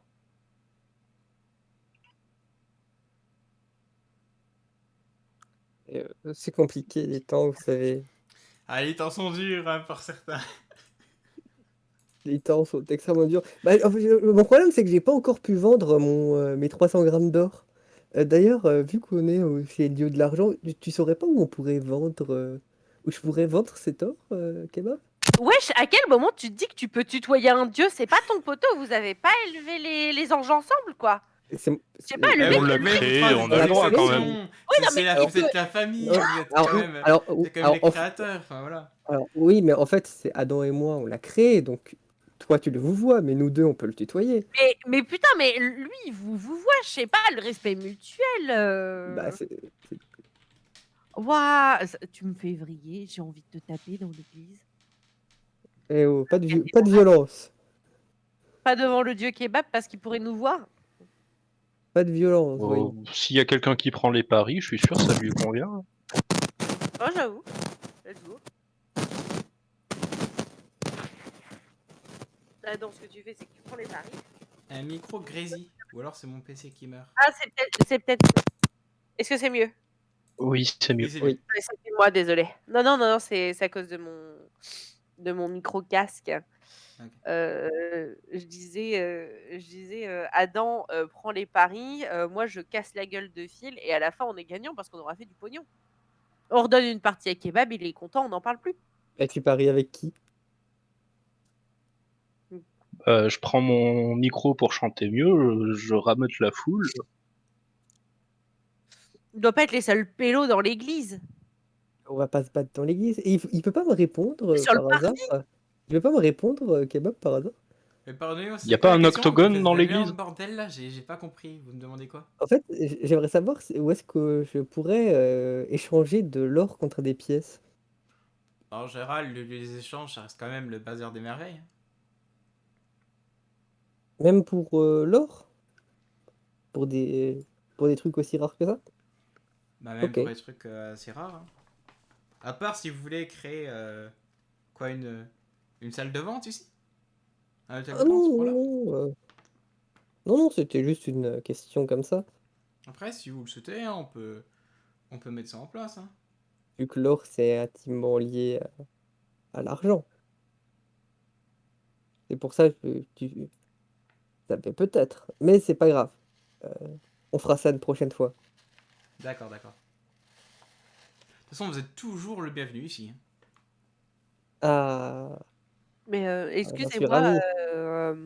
C'est compliqué les temps, vous savez. Ah, les temps sont durs, hein, pour certains. Les temps sont extrêmement durs. Bah, en fait, mon problème, c'est que j'ai pas encore pu vendre mes 300 grammes d'or. D'ailleurs, vu qu'on est chez le dieu de l'argent, tu saurais pas où on pourrait vendre, où je pourrais vendre cet or, kebab? Wesh, à quel moment tu te dis que tu peux tutoyer un dieu? C'est pas ton poteau, vous avez pas élevé les anges ensemble, quoi. C'est- Je sais pas, le Eh mec, on l'a oui, mais vous créé, prenez on des a le droit quand exceptions. même. Oui, non, mais alors, Vous êtes la famille, non, vous êtes alors, quand même, alors, c'est quand même les en créateurs, enfin voilà. alors, oui, mais en fait, c'est Adam et moi, on l'a créé, donc toi, tu le vous vois, mais nous deux, on peut le tutoyer. mais putain, mais lui, vous voit, je sais pas, le respect mutuel. Bah, c'est- Ouah, tu me fais vriller, j'ai envie de te taper dans l'église. eh oh, pas de violence. Pas devant le dieu kebab parce qu'il pourrait nous voir. Pas de violence, voyons. S'il y a quelqu'un qui prend les paris, je suis sûr ça lui convient. Oh, j'avoue. Let's go. Là, donc, ce que tu fais, c'est que tu prends les paris. Un micro grésille, ou alors c'est mon PC qui meurt. Ah, c'est peut-être. Est-ce que c'est mieux? Oui, c'est mieux. Oui, c'est Oui. mieux. Ouais, c'était moi, désolé. Non, c'est à cause de mon micro casque. Ok. Je disais, Adam prend les paris, moi je casse la gueule de Phil et à la fin on est gagnant parce qu'on aura fait du pognon. On redonne une partie à Kebab, il est content, on n'en parle plus. Et tu paries avec qui? Je prends mon micro pour chanter mieux, je rameute la foule. Il doit pas être les seuls pélos dans l'église. On va pas se battre dans l'église. Et il peut pas me répondre Sur le par hasard? Il peut pas me répondre, Kebab, par hasard? Mais pardonnez-moi, Y a c'est quoi pas la un question? Vous octogone faites dans un énorme l'église? bordel là, j'ai pas compris. Vous me demandez quoi? En fait, j'aimerais savoir où est-ce que je pourrais échanger de l'or contre des pièces. En général, les échanges, ça reste quand même le bazar des merveilles. Même pour l'or? Pour des trucs aussi rares que ça? Bah, même Ok. pour des trucs assez rares. Hein. À part si vous voulez créer quoi, une salle de vente ici? Un hôtel Ah de non, vente pour non, l'or? non. Non, non, c'était juste une question comme ça. Après, si vous le souhaitez, hein, on peut mettre ça en place. Hein. Vu que l'or, c'est intimement lié à l'argent. C'est pour ça que ça fait peut-être. Mais c'est pas grave. Euh, on fera ça une prochaine fois. D'accord, d'accord. De toute façon, vous êtes toujours le bienvenu ici. Hein. Ah, Ah, Mais j'en suis excusez-moi, ravi.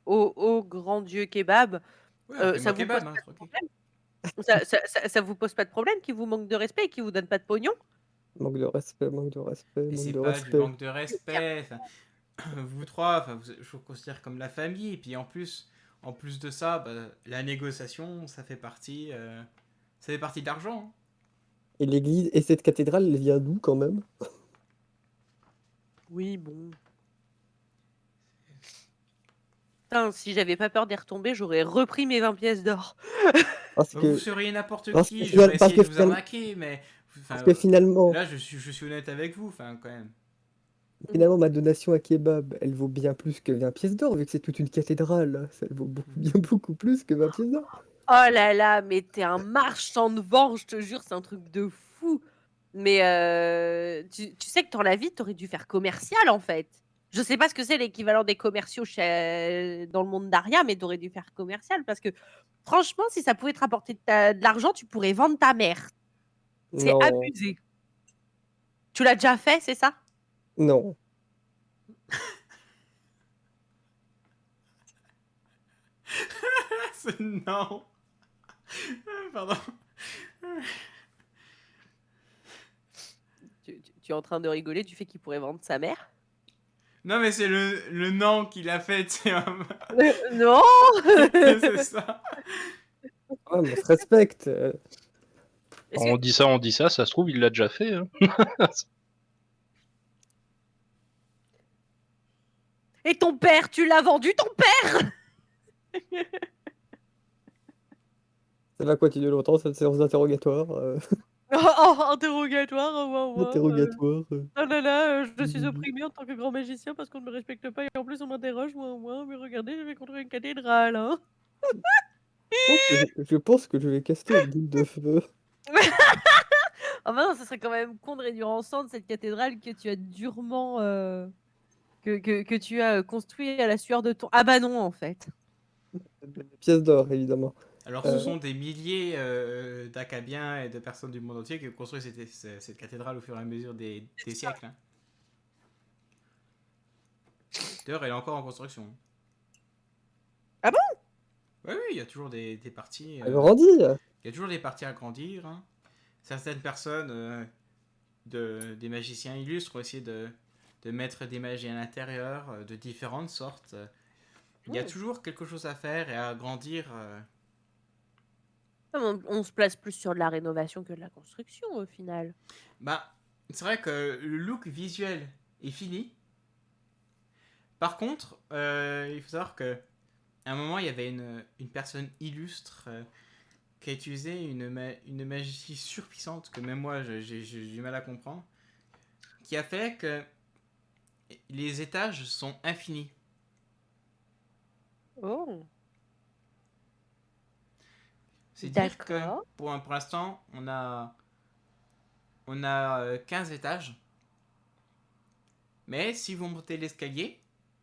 au grand Dieu Kebab, Oui, ça appelez-moi vous pose kebab, hein, pas de tranquille. problème? Ça vous pose pas de problème qu'il vous manque de respect et qu'il vous donne pas de pognon? Manque de respect, manque de respect, Et manque c'est de pas du respect. manque de respect. Enfin, vous trois, enfin, je vous considère comme la famille. Et puis en plus de ça, bah, la négociation, ça fait partie de l'argent. Hein. Et l'église, et cette cathédrale, elle vient d'où quand même? Oui, bon. Putain, si j'avais pas peur d'y retomber, j'aurais repris mes 20 pièces d'or. Parce Vous que, seriez n'importe parce que, qui, j'aurais parce essayé que, de vous arnaquer, mais parce enfin, que finalement, là je suis honnête avec vous, enfin quand même. finalement, ma donation à Kebab, elle vaut bien plus que 20 pièces d'or, vu que c'est toute une cathédrale. Ça elle vaut bien beaucoup plus que 20 pièces d'or. Oh là là, mais t'es un marchand de vent, je te jure, c'est un truc de fou. Mais tu sais que dans la vie, t'aurais dû faire commercial en fait. Je sais pas ce que c'est l'équivalent des commerciaux dans le monde d'Aria, mais t'aurais dû faire commercial parce que franchement, si ça pouvait te rapporter de l'argent, tu pourrais vendre ta mère. C'est Non, abusé. Tu l'as déjà fait, c'est ça? non. Non, pardon. Tu es en train de rigoler du fait qu'il pourrait vendre sa mère? Non mais c'est le nom qu'il a fait, c'est Non. c'est ça. Ouais, mais on se respecte. Est-ce que- On dit ça se trouve, il l'a déjà fait. Hein. Et ton père, tu l'as vendu ton père? Ça va continuer longtemps, cette séance d'interrogatoire. Oh, interrogatoire, oh, D'interrogatoire. oh là là, je suis opprimée en tant que grand magicien parce qu'on ne me respecte pas et en plus on m'interroge, mais regardez, je vais contre une cathédrale, hein. Je pense que je vais caster une boule de feu. Ah bah non, ça serait quand même con de réduire en cendres cette cathédrale que tu as durement, que tu as construit à la sueur de ton... Ah bah non, en fait. Des pièces d'or, évidemment. Alors ce Euh, sont des milliers d'Acabiens et de personnes du monde entier qui ont construit cette cathédrale au fur et à mesure des siècles. Hein. D'ailleurs, elle est encore en construction. Ah bon? Oui, oui, il y a toujours des parties. agrandi. Il y a toujours des parties à grandir. Hein. Certaines personnes, des magiciens illustres, ont essayé de mettre des magies à l'intérieur, de différentes sortes. Il y a toujours quelque chose à faire et à agrandir. On se place plus sur de la rénovation que de la construction, au final. Bah, c'est vrai que le look visuel est fini. Par contre, il faut savoir que à un moment, il y avait une personne illustre qui a utilisé une magie surpuissante que même moi, j'ai du mal à comprendre, qui a fait que les étages sont infinis. Oh, C'est dire que d'accord. pour l'instant, on a 15 étages. Mais si vous montez l'escalier,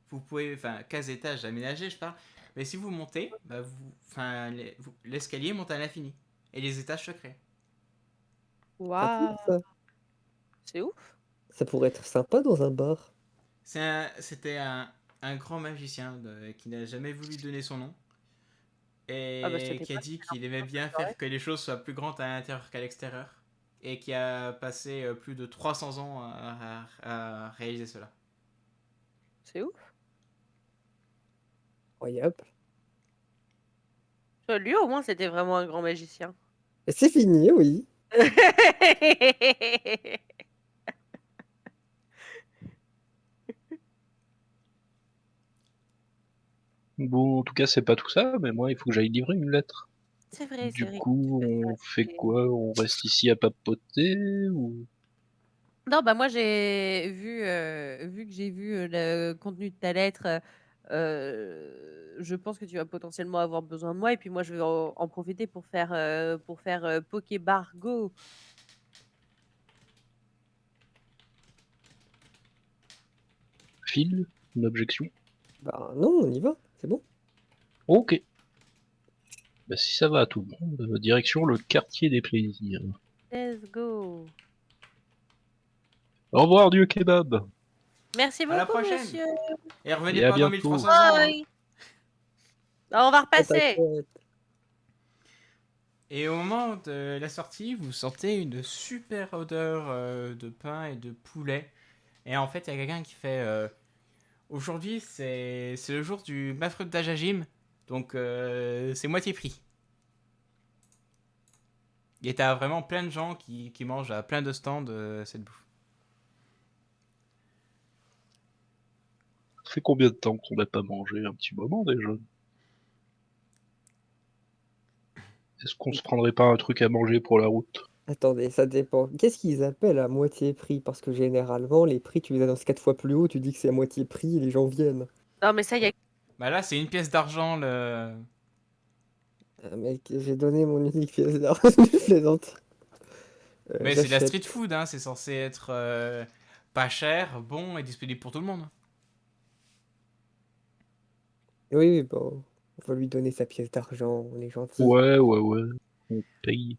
vous pouvez, enfin 15 étages aménagés, je parle. Mais si vous montez, bah l'escalier monte à l'infini. Et les étages se créent. Pratique, Waouh. ça. C'est ouf. Ça pourrait être sympa dans un bar. C'était un grand magicien qui n'a jamais voulu donner son nom Ah bah et c'était qui a pas dit super qu'il aimait important cette bien soirée. faire que les choses soient plus grandes à l'intérieur qu'à l'extérieur et qui a passé plus de 300 ans à réaliser cela. C'est ouf. Incroyable. Lui au moins c'était vraiment un grand magicien. Et c'est fini, oui. Bon, en tout cas, c'est pas tout ça, mais moi, il faut que j'aille livrer une lettre. C'est Du vrai que tu coup, fais ça. on fait quoi? On reste ici à papoter ou... Non, bah moi vu que j'ai vu le contenu de ta lettre, je pense que tu vas potentiellement avoir besoin de moi et puis moi je vais en profiter pour faire Pokébar Go. File? Une objection? Bah non, on y va, c'est bon. Ok. Bah, si ça va à tout le monde, direction le quartier des plaisirs. Let's go. Au revoir, Dieu kebab! Merci À la beaucoup, prochaine monsieur. et revenez Et à pas dans bientôt! 1300 ans. Hein. Bye. On va Oh, repasser. t'inquiète. Et au moment de la sortie, vous sentez une super odeur de pain et de poulet. Et en fait, il y a quelqu'un qui fait aujourd'hui, c'est le jour du Mafrut Dajajim, donc c'est moitié prix. Et t'as vraiment plein de gens qui mangent à plein de stands cette bouffe. Ça fait combien de temps qu'on n'a pas mangé? Un petit moment déjà. Est-ce qu'on se prendrait pas un truc à manger pour la route? Attendez, ça dépend. Qu'est-ce qu'ils appellent à moitié prix? Parce que généralement, les prix, tu les annonces 4 fois plus haut, tu dis que c'est à moitié prix et les gens viennent. Non, mais ça y est. Bah là, c'est une pièce d'argent le. Ah, mec, j'ai donné mon unique pièce d'argent, je plaisante. Mais c'est de la J'achète. street food, hein, c'est censé être pas cher, bon et disponible pour tout le monde. Oui, oui, bon, on va lui donner sa pièce d'argent, on est gentil. Ouais, ouais, ouais. On paye.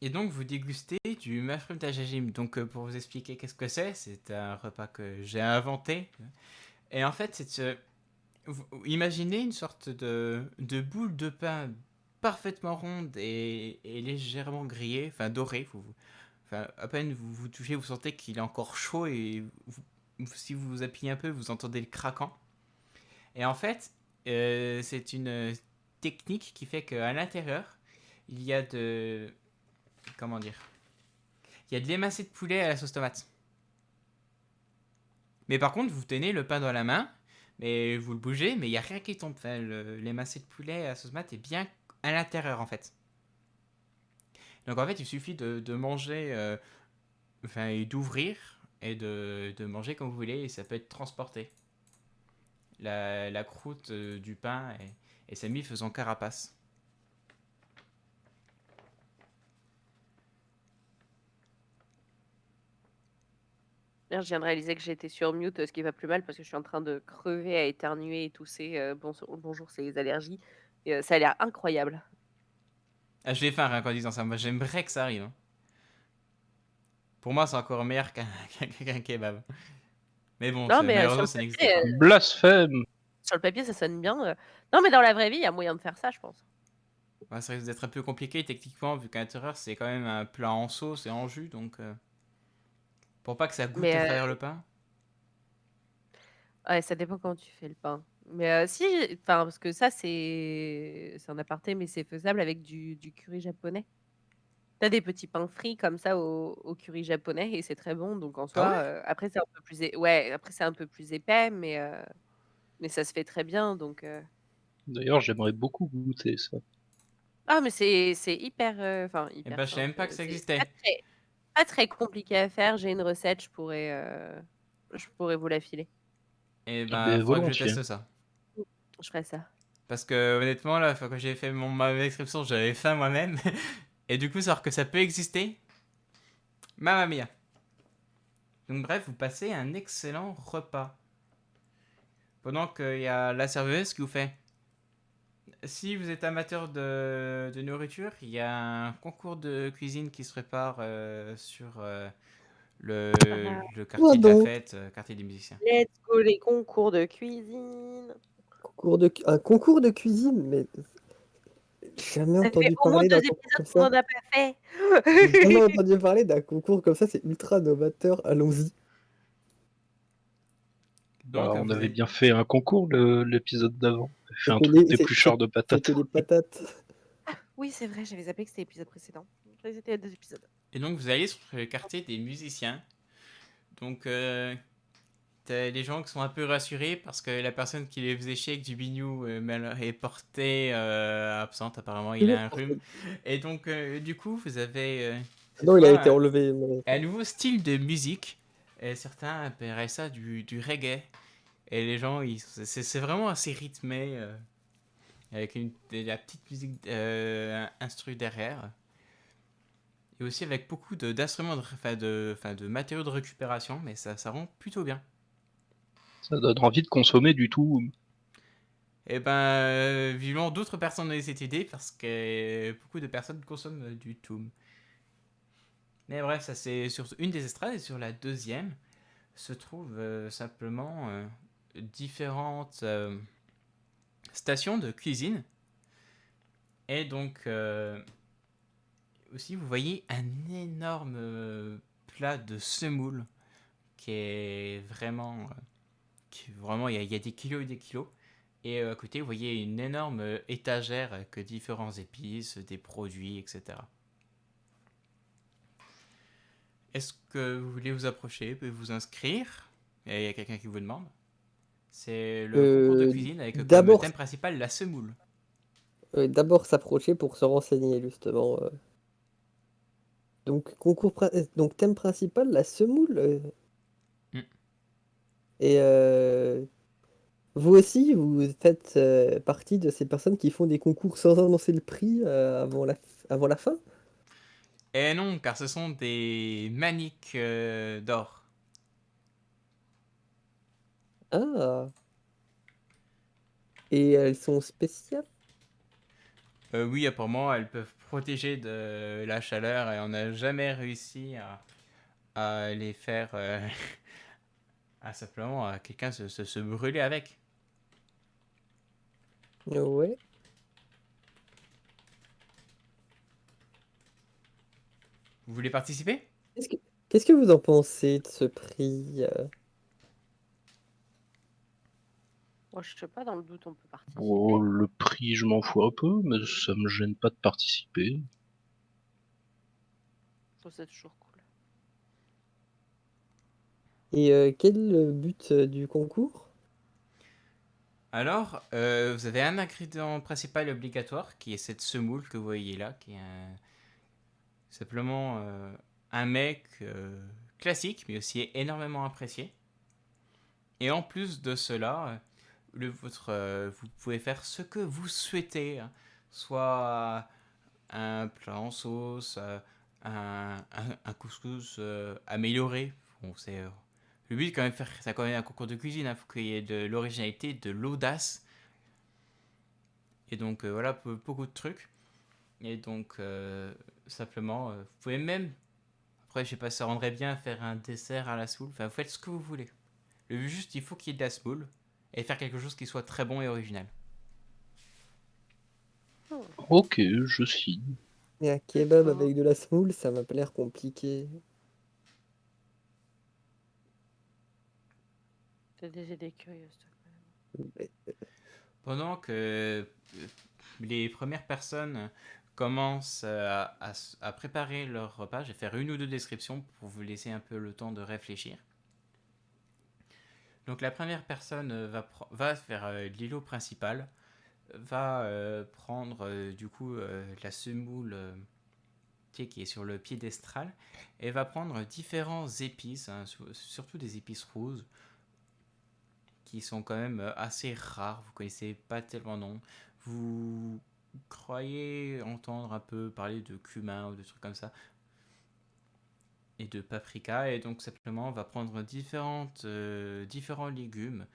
Et donc vous dégustez du mushroom tajajim. Donc pour vous expliquer qu'est-ce que c'est un repas que j'ai inventé. Et en fait, imaginez une sorte de boule de pain parfaitement ronde et légèrement grillée, enfin dorée. Enfin, à peine vous touchez, vous sentez qu'il est encore chaud et si vous vous appuyez un peu, vous entendez le craquant. Et en fait, c'est une technique qui fait qu'à l'intérieur, il y a de... Comment dire? Il y a de l'émincé de poulet à la sauce tomate. Mais par contre, vous tenez le pain dans la main, mais vous le bougez, mais il n'y a rien qui tombe. Enfin, l'émincé de poulet à la sauce tomate est bien à l'intérieur, en fait. Donc en fait, il suffit de manger, enfin, et d'ouvrir et de manger comme vous voulez, et ça peut être transporté. La croûte du pain et sa mie faisant carapace. Merde, je viens de réaliser que j'étais sur mute, ce qui va plus mal parce que je suis en train de crever, à éternuer et tousser. Bonjour, c'est les allergies. Et, ça a l'air incroyable. Ah, je l'ai faim rien qu'en disant ça. Moi, j'aimerais que ça arrive. Hein. Pour moi, c'est encore meilleur qu'un kebab. Mais bon, Non, mais malheureusement, ça n'existe pas. Blasphème! sur le papier, ça sonne bien. Non, mais dans la vraie vie, il y a moyen de faire ça, je pense. Ouais, ça risque d'être un peu compliqué techniquement, vu qu'à l'intérieur, c'est quand même un plat en sauce et en jus. Donc, pour pas que ça goûte Mais à travers le pain. ouais, ça dépend comment tu fais le pain. Mais si, enfin, parce que ça, c'est un aparté, mais c'est faisable avec du curry japonais. T'as des petits pains frits comme ça au curry japonais et c'est très bon. Donc en Ah soi, ouais? après c'est un peu plus, ouais, après c'est un peu plus épais, mais ça se fait très bien. Donc D'ailleurs, j'aimerais beaucoup goûter ça. ah, mais c'est hyper, enfin Eh hyper ben, je savais simple. même pas que ça C'est existait. pas très compliqué à faire. J'ai une recette, je pourrais vous la filer. Eh Ah ben, ben, faudra que je volontiers. teste ça. Je ferai ça. Parce que, honnêtement, là, quand j'ai fait ma description, j'avais faim moi-même. Et du coup, savoir que ça peut exister, mamma mia. Donc, bref, vous passez un excellent repas. Pendant qu'il y a la serveuse qui vous fait. Si vous êtes amateur de nourriture, il y a un concours de cuisine qui se prépare sur le Quoi quartier de la donc? fête, quartier des musiciens. Let's go les concours de cuisine. Un concours de cuisine, mais j'ai jamais Ça fait entendu au moins parler 2 d'un concours épisodes comme qu'on ça. en a pas fait. J'ai jamais entendu parler d'un concours comme ça, c'est ultra novateur, allons-y. Bah, Donc, on vous avait avez... bien fait un concours l'épisode d'avant. On avait fait un C'était truc les, d'éplucheur de c'était patates. les patates. Oui, c'est vrai, j'avais zappé que c'était l'épisode précédent. C'était à 2 épisodes. Et donc, vous allez sur le quartier des musiciens. Donc, t'as les gens qui sont un peu rassurés parce que la personne qui les faisait chier avec du bignou est portée absente. Apparemment, il a Toujours un rhume. porté. Et donc, du coup, vous avez cette Non, il a fois été enlevé. Mais... un nouveau style de musique. Et certains appelleraient ça du reggae. Et les gens, c'est vraiment assez rythmé. Avec la petite musique instru derrière. Et aussi avec beaucoup d'instruments, de matériaux de récupération. Mais ça rend plutôt bien. Ça donne envie de consommer du tout. Et vivement d'autres personnes ont cette idée parce que beaucoup de personnes consomment du Toom. Mais bref, ça c'est sur une des estrades et sur la deuxième se trouvent simplement différentes stations de cuisine. Et donc aussi vous voyez un énorme plat de semoule qui est vraiment, il y a des kilos et des kilos. Et à côté, vous voyez une énorme étagère avec différents épices, des produits, etc. Est-ce que vous voulez vous approcher, vous inscrire? Et il y a quelqu'un qui vous demande. C'est le concours de Euh, cuisine avec comme d'abord, thème principal la semoule. d'abord s'approcher pour se renseigner, justement. Donc, donc thème principal, la semoule. Hmm. Et vous aussi, vous faites partie de ces personnes qui font des concours sans annoncer le prix avant la fin? Et non, car ce sont des maniques d'or. Ah, et elles sont spéciales? Oui, apparemment, elles peuvent protéger de la chaleur et on n'a jamais réussi à les faire à simplement à quelqu'un se brûler avec. Ouais. Vous voulez participer? Qu'est-ce que, qu'est-ce que vous en pensez de ce prix? Moi, je sais pas, dans le doute, on peut participer. Oh, le prix, je m'en fous un peu, mais ça me gêne pas de participer. Je trouve ça toujours cool. Et quel est le but du concours? Alors, vous avez un ingrédient principal obligatoire qui est cette semoule que vous voyez là, qui est simplement un mec classique, mais aussi énormément apprécié. Et en plus de cela, vous pouvez faire ce que vous souhaitez, hein. Soit un plat en sauce, un couscous amélioré. Bon, le but quand même faire ça quand même un concours de cuisine, il faut qu'il y ait de l'originalité, de l'audace. Et donc voilà, beaucoup de trucs. Et donc simplement, vous pouvez même, après je sais pas, ça rendrait bien faire un dessert à la semoule. Enfin, vous faites ce que vous voulez. Le but juste, il faut qu'il y ait de la semoule et faire quelque chose qui soit très bon et original. Ok, je signe. Et un kebab D'accord. avec de la semoule, ça m'a pas l'air compliqué. T'as des idées curieuses, toi, quand même. Mais- Pendant que les premières personnes commencent à préparer leur repas, je vais faire une ou deux descriptions pour vous laisser un peu le temps de réfléchir. Donc la première personne va vers l'îlot principal, va prendre du coup la semoule qui est sur le piédestal et va prendre différents épices, hein, surtout des épices roses qui sont quand même assez rares. Vous connaissez pas tellement non. Vous croyez entendre un peu parler de cumin ou de trucs comme ça et de paprika et donc simplement on va prendre différents légumes.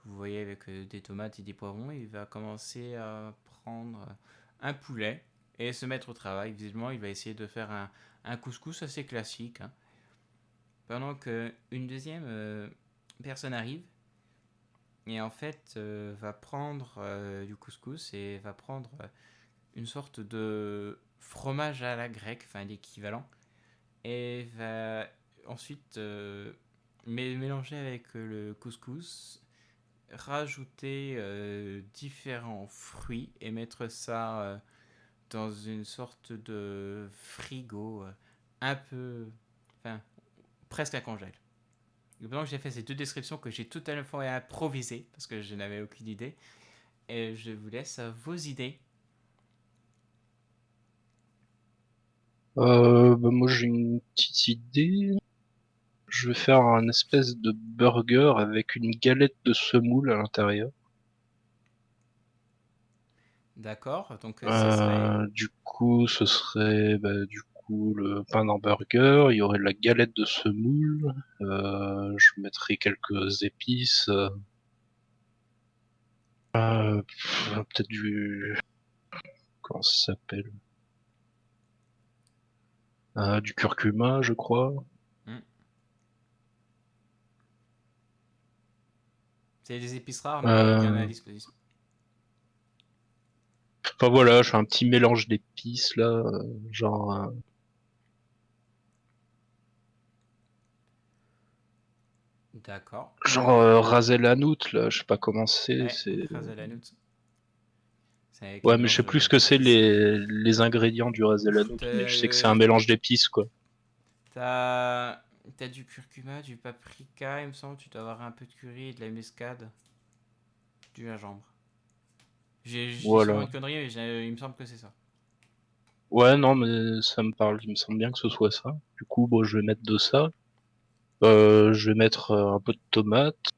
Vous voyez avec des tomates et des poivrons, il va commencer à prendre un poulet et se mettre au travail. Visiblement, il va essayer de faire un couscous assez classique, hein. pendant que une deuxième personne arrive et en fait va prendre du couscous et va prendre une sorte de fromage à la grecque, enfin l'équivalent, et va ensuite mélanger avec le couscous, rajouter différents fruits et mettre ça dans une sorte de frigo un peu, enfin presque à congèle. Et pendant que j'ai fait ces deux descriptions que j'ai totalement improvisées parce que je n'avais aucune idée, et je vous laisse vos idées. Moi j'ai une petite idée. Je vais faire un espèce de burger avec une galette de semoule à l'intérieur. D'accord, donc ce serait... Du coup, ce serait le pain d'hamburger, il y aurait la galette de semoule, je mettrais quelques épices, peut-être comment ça s'appelle? Du curcuma, je crois. C'est des épices rares, mais il y en a à disposition. Enfin voilà, je fais un petit mélange d'épices là, genre D'accord. ras el hanout là, je sais pas comment c'est. Ras el hanout. C'est avec un Ouais, mais je sais mélange plus ce que c'est d'épices. les ingrédients du ras el hanout, mais je sais que c'est un mélange d'épices quoi. T'as du curcuma, du paprika, il me semble. Tu dois avoir un peu de curry et de la muscade. Du gingembre. J'ai sûrement Voilà. une connerie, mais il me semble que c'est ça. Ouais, non, mais ça me parle, il me semble bien que ce soit ça. Du coup, bon, je vais mettre de ça. Je vais mettre un peu de tomate,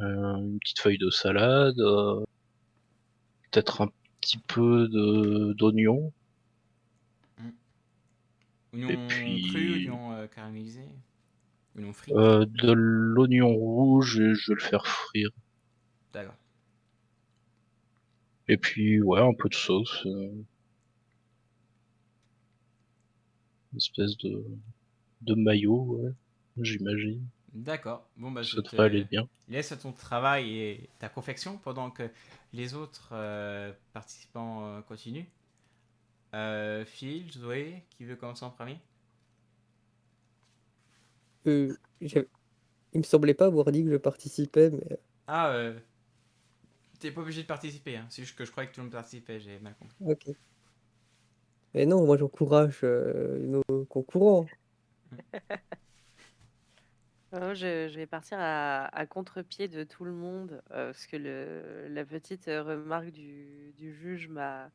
une petite feuille de salade, peut-être un petit peu d'oignon. Et Oignon cru, puis oignon caramélisé. Oignon frit. de l'oignon rouge et je vais le faire frire. D'accord. Et puis ouais, un peu de sauce, une espèce de mayo, ouais, j'imagine. D'accord. Bon, bah, je Ça devrait aller te bien. laisse à ton travail et ta confection pendant que les autres participants continuent. Phil, Zoé, qui veut commencer en premier? Il me semblait pas avoir dit que je participais, mais Ah, t'es pas obligé de participer, hein. C'est juste que je croyais que tout le monde participait, j'ai mal compris. ok. Mais non, moi j'encourage nos concurrents. Je vais partir à contre-pied de tout le monde parce que la petite remarque du juge m'a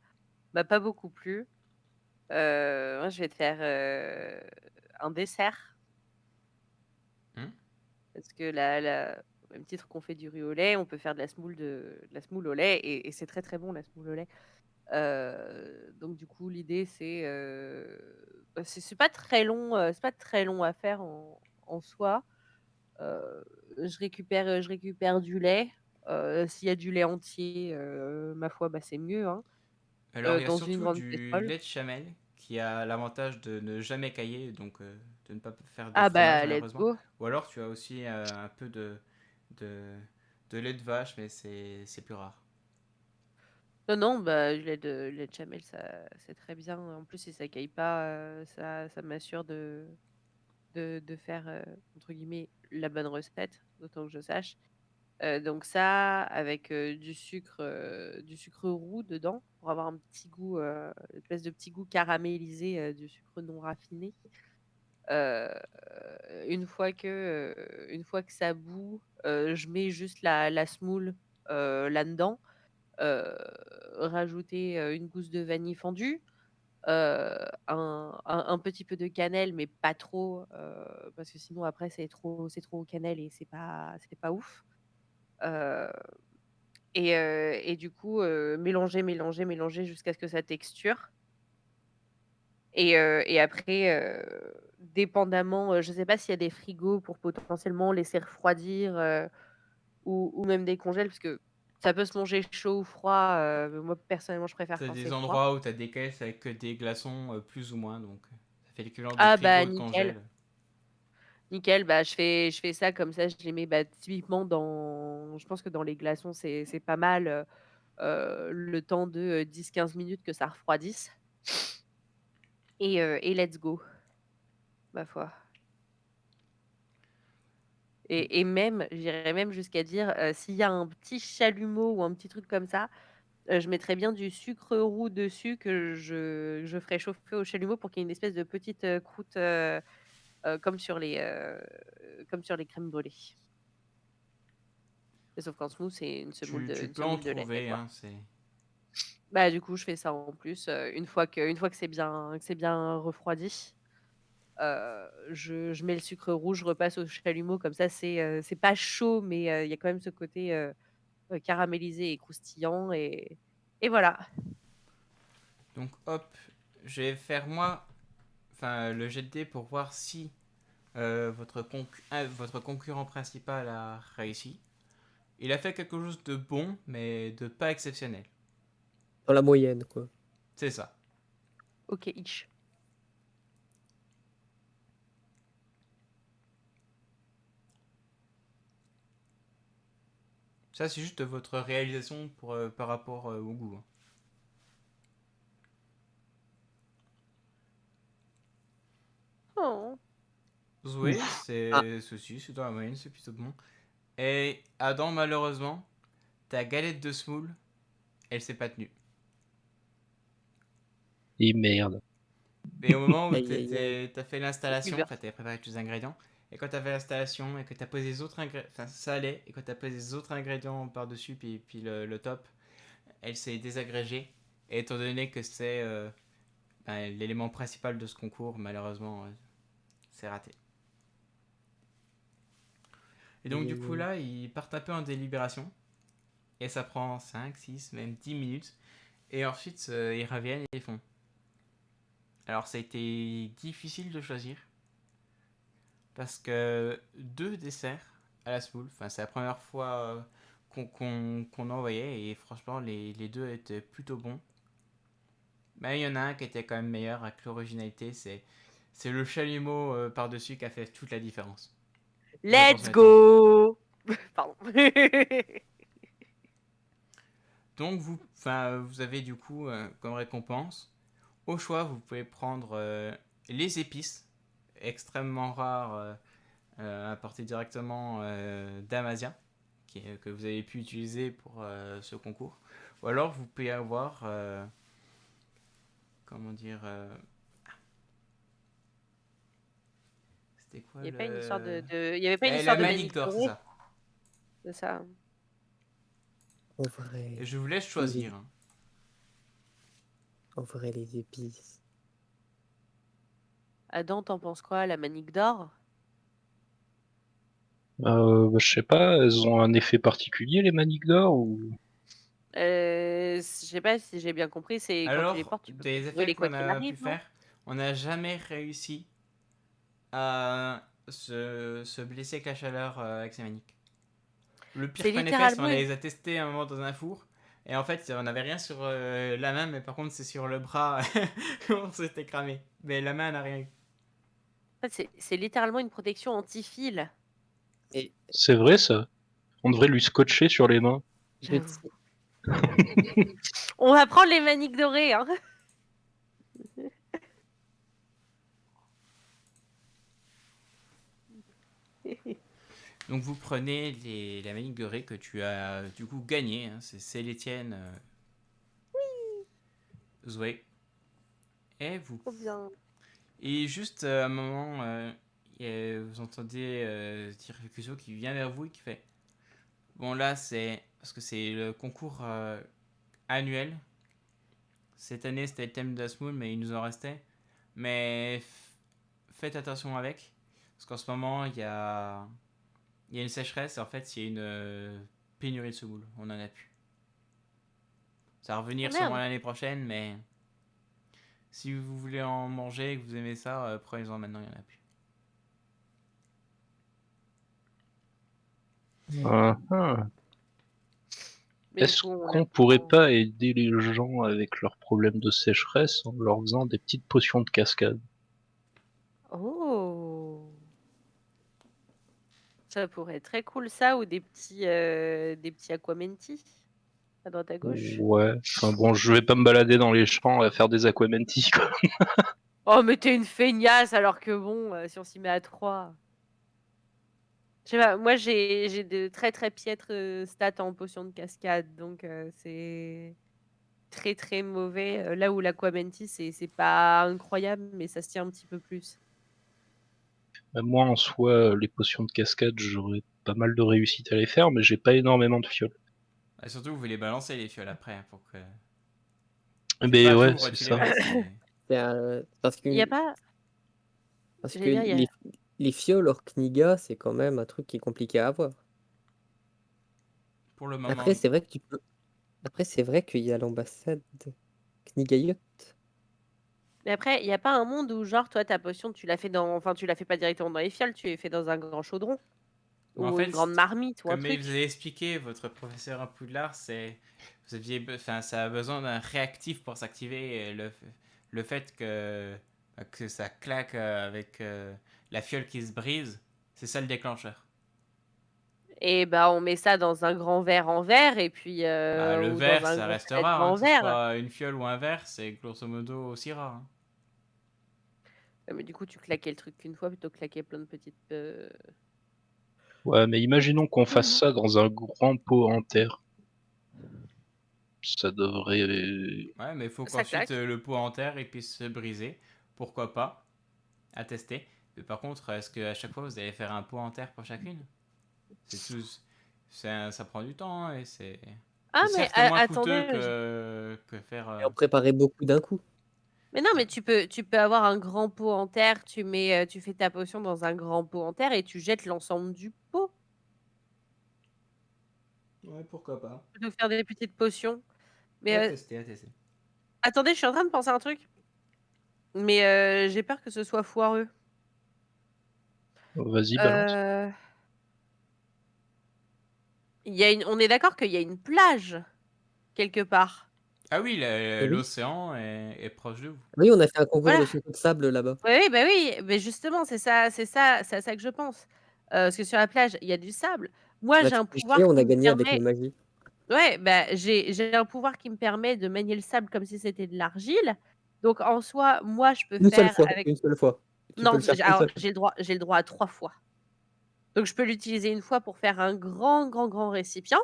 pas beaucoup plu. Moi, je vais te faire un dessert parce que au même titre qu'on fait du riz au lait, on peut faire de la semoule au lait et c'est très très bon la semoule au lait. Donc du coup, l'idée c'est pas très long, c'est pas très long à faire en soi. Je récupère du lait. S'il y a du lait entier, ma foi, bah, c'est mieux, hein. Alors, il y a Dans une surtout grande du casserole. lait de chamel qui a l'avantage de ne jamais cailler, donc de ne pas faire de Ah fromage bah, let's malheureusement. go. Ou alors tu as aussi un peu de, de lait de vache, mais c'est plus rare. Non, non, bah, lait de chamel, ça, c'est très bien. En plus, si ça caille pas, ça m'assure de faire, entre guillemets, la bonne recette, autant que je sache. Donc ça, avec du sucre roux dedans, pour avoir un petit goût, une espèce de petit goût caramélisé du sucre non raffiné. Heu, une fois que ça bout, je mets juste la semoule, là-dedans. Heu, Rajouter, une gousse de vanille fondue, un petit peu de cannelle, mais pas trop, parce que sinon après c'est trop cannelle et c'est pas ouf. Heu et du coup, mélanger, mélanger, mélanger jusqu'à ce que ça texture et après, dépendamment, je sais pas s'il y a des frigos pour potentiellement laisser refroidir, ou même des congèles parce que ça peut se manger chaud ou froid, mais moi personnellement je préfère T'as quand c'est des froid. endroits où t'as des caisses avec des glaçons plus ou moins, donc ça fait l'équivalent de Ah bah frigo et de nickel. congèle. Nickel, bah, je fais ça comme ça, je les mets, bah, typiquement dans je pense que dans les glaçons, c'est pas mal, le temps de, 10-15 minutes que ça refroidisse et let's go, ma foi. Et même, j'irais même jusqu'à dire, s'il y a un petit chalumeau ou un petit truc comme ça, je mettrais bien du sucre roux dessus que je ferais chauffer au chalumeau pour qu'il y ait une espèce de petite, croûte, comme sur les crèmes brûlées. Mais sauf qu'en smooth, c'est Tu une peux semoule en de lait, trouver, quoi. hein, c'est... Bah, du coup, je fais ça en plus, une fois que c'est bien refroidi, je mets le sucre rouge, je repasse au chalumeau comme ça c'est pas chaud mais il y a quand même ce côté, caramélisé et croustillant et voilà. Donc hop, je vais faire moi, enfin le jet de dés pour voir si votre concurrent principal a réussi. Il a fait quelque chose de bon, mais de pas exceptionnel. Dans la moyenne, quoi. C'est ça. OK, ish. Ça, c'est juste votre réalisation par rapport au goût, hein. Oh. Zoé, Ah, c'est dans la moyenne, c'est plutôt bon. Et Adam, malheureusement, ta galette de semoule, elle s'est pas tenue. Et merde. Et au moment où aïe, aïe, aïe. t'as fait l'installation, Buveur. enfin t'avais préparé tous les ingrédients, et quand t'as fait l'installation et que t'as posé les autres ingrédients, enfin ça allait, et quand t'as posé les autres ingrédients par-dessus, puis le top, elle s'est désagrégée. Et étant donné que c'est ben, l'élément principal de ce concours, malheureusement, c'est raté. Et donc Aïe, du aïe, coup aïe. là, ils partent un peu en délibération, et ça prend 5, 6, même 10 minutes, et ensuite ils reviennent et ils font. Alors ça a été difficile de choisir, parce que deux desserts à la semoule, enfin c'est la première fois qu'on envoyait et franchement les deux étaient plutôt bons. Mais il y en a un qui était quand même meilleur avec l'originalité, c'est le chalumeau par-dessus qui a fait toute la différence. Dans un Let's premier temps. go! Pardon. Donc vous avez du coup comme récompense, au choix vous pouvez prendre les épices, extrêmement rares apportées directement d'Amazia, que vous avez pu utiliser pour ce concours. Ou alors vous pouvez avoir, comment dire, c'était quoi Il y avait pas une histoire il y avait pas une La histoire de manique manique d'or, c'est dorée? ça. C'est ça. En Et vrai, je vous laisse choisir, hein. en vrai, les épices. Adam, t'en penses quoi, la manique d'or? Bah, je sais pas, elles ont un effet particulier les maniques d'or ou... Je sais pas si j'ai bien compris, c'est quand tu les Alors, portes, tu peux pas des te effets brûler quoi qu'on qu'il a pu arrive, non? faire, on n'a jamais réussi à se blesser avec la chaleur avec ces maniques. Le C'est pire qu'on ait fait, c'est on littéralement une les a testés un moment dans un four. Et en fait, on n'avait rien sur la main, mais par contre, c'est sur le bras. On s'était cramé. Mais la main n'a rien eu. en fait, c'est littéralement une protection anti-fil. Et C'est vrai ça? On devrait lui scotcher sur les mains. je J'avoue. ti- On va prendre les maniques dorées, hein. Donc, vous prenez la manique de raie que tu as du coup gagnée, hein. C'est les tiennes, Zoé. Et vous. Trop bien. Et juste à un moment, vous entendez dire Kuso qui vient vers vous et qui fait. Bon, là, c'est. Parce que c'est le concours annuel. Cette année, c'était le thème de la Smool, mais il nous en restait. Mais faites attention avec. Parce qu'en ce moment, il y a une sécheresse et en fait, il y a une pénurie de semoule. On en a plus. Ça va Ah revenir sûrement merde. l'année prochaine, mais si vous voulez en manger et que vous aimez ça, prenez-en maintenant, il n'y en a plus. Ah, ah. Mais du Est-ce coup, on la qu'on pourrait prend. pas aider les gens avec leurs problèmes de sécheresse en leur faisant des petites potions de cascade? Oh! Ça pourrait être très cool ça, ou des petits aquamenti à droite à gauche. Ouais, enfin bon, je vais pas me balader dans les champs à faire des aquamentis, quoi. Oh, mais t'es une feignasse alors que bon, si on s'y met à 3. Je sais pas, moi j'ai de très très piètres stats en potion de cascade, donc c'est très très mauvais. Là où l'aquamenti c'est pas incroyable, mais ça se tient un petit peu plus. Moi, en soi, les potions de cascade, j'aurais pas mal de réussite à les faire, mais j'ai pas énormément de fioles. Et surtout, vous les balancez les fioles après, hein, pour que. C'est Mais pas ouais, tout, c'est tu les ça. mets, c'est. Parce Il y a que, pas, parce que j'allais dire, il y a... les fioles hors Kniga, c'est quand même un truc qui est compliqué à avoir. Pour le Après, moment. c'est vrai que tu peux. Après, c'est vrai qu'il y a l'ambassade Knigayot. Mais après, il y a pas un monde où genre toi ta potion tu l'as fait dans, enfin tu l'as fait pas directement dans les fioles, tu l'as fait dans un grand chaudron Mais en ou une fait, grande marmite ou un comme il vous truc. avez expliqué, votre professeur à Poudlard, enfin, ça a besoin d'un réactif pour s'activer. Et le fait que ça claque avec la fiole qui se brise, c'est ça le déclencheur. Et bah on met ça dans un grand verre en verre et puis Bah, le ou dans verre, un ça grand reste rare, revêtement hein, en que ce verre. soit une fiole ou un verre, c'est grosso modo aussi rare, hein. Mais du coup tu claquais le truc qu'une fois plutôt que claquer plein de petites. Ouais, mais imaginons qu'on fasse ça dans un grand pot en terre. Ça devrait... Ouais, mais il faut Ça qu'ensuite claque. le pot en terre il puisse se briser. Pourquoi pas? À tester. Mais par contre, est-ce qu'à chaque fois vous allez faire un pot en terre pour chacune? C'est tout. Ça prend du temps, hein, et Ah c'est mais certes moins coûteux attendez. que faire. Et en préparer beaucoup d'un coup. Mais non, mais tu peux avoir un grand pot en terre, tu fais ta potion dans un grand pot en terre et tu jettes l'ensemble du pot. Ouais, pourquoi pas. Plutôt que faire des petites potions. Mais À tester, à tester. attendez, je suis en train de penser à un truc. Mais j'ai peur que ce soit foireux. Vas-y, balance. Euh, on est d'accord qu'il y a une plage quelque part. Ah oui, Et oui. l'océan est proche de vous. Oui, on a fait un concours Voilà. de saut de sable là-bas. Oui, bah oui, mais justement, c'est à ça que je pense. Parce que sur la plage, il y a du sable. Moi, On a j'ai fait un pêcher, pouvoir on qui a me gagné avec la permet. magie. Ouais, bah, j'ai un pouvoir qui me permet de manier le sable comme si c'était de l'argile. Donc en soi, moi, je peux Une seule faire fois, avec. une seule fois. Tu peux Non, le faire qu'une alors seule fois. j'ai le droit à 3 fois. Donc je peux l'utiliser une fois pour faire un grand, grand, grand récipient.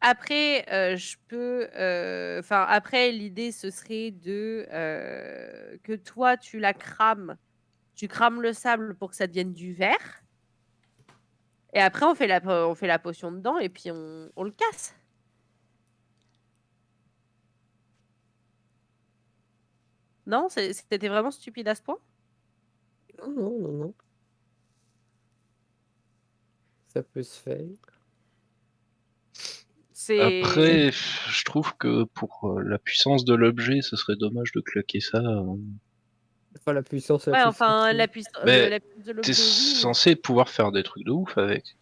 Après, je peux. Enfin, après, l'idée, ce serait que toi, tu la crames. Tu crames le sable pour que ça devienne du verre. Et après, on fait la potion dedans et puis on le casse. Non, c'était vraiment stupide à ce point? Non, non, non, non. Ça peut se faire. C'est. Après, je trouve que pour la puissance de l'objet, ce serait dommage de claquer ça. Enfin, la Ouais, puissance. enfin, Mais la puce de t'es l'objet, oui, mais. censé pouvoir faire des trucs de ouf avec.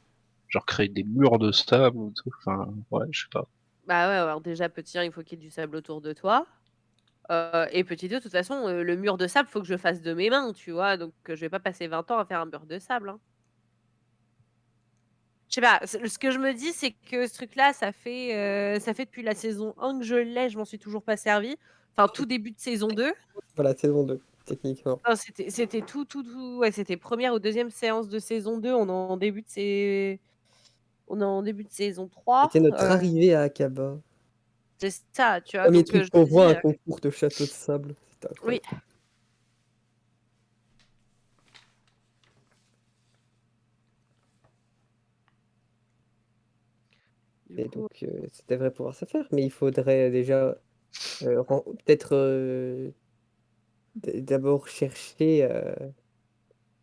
Genre créer des murs de sable ou tout. Enfin, ouais, je sais pas. Bah ouais, alors déjà, petit 1, il faut qu'il y ait du sable autour de toi. Et petit 2, de toute façon, le mur de sable, faut que je le fasse de mes mains, tu vois. Donc, je vais pas passer 20 ans à faire un mur de sable, hein. Je sais pas, ce que je me dis, c'est que ce truc-là, ça fait depuis la saison 1 que je l'ai, je m'en suis toujours pas servi. Enfin, tout début de saison 2. Voilà, saison 2, techniquement. Non, c'était tout. Ouais, c'était première ou deuxième séance de saison 2. On est en début de saison 3. C'était notre arrivée à Akaba. C'est ça, tu vois. Premier Donc, truc je qu'on me voit, dis, un concours de château de sable. C'était oui. incroyable. Du Et coup, donc, ça devrait pouvoir se faire. Mais il faudrait déjà peut-être d'abord chercher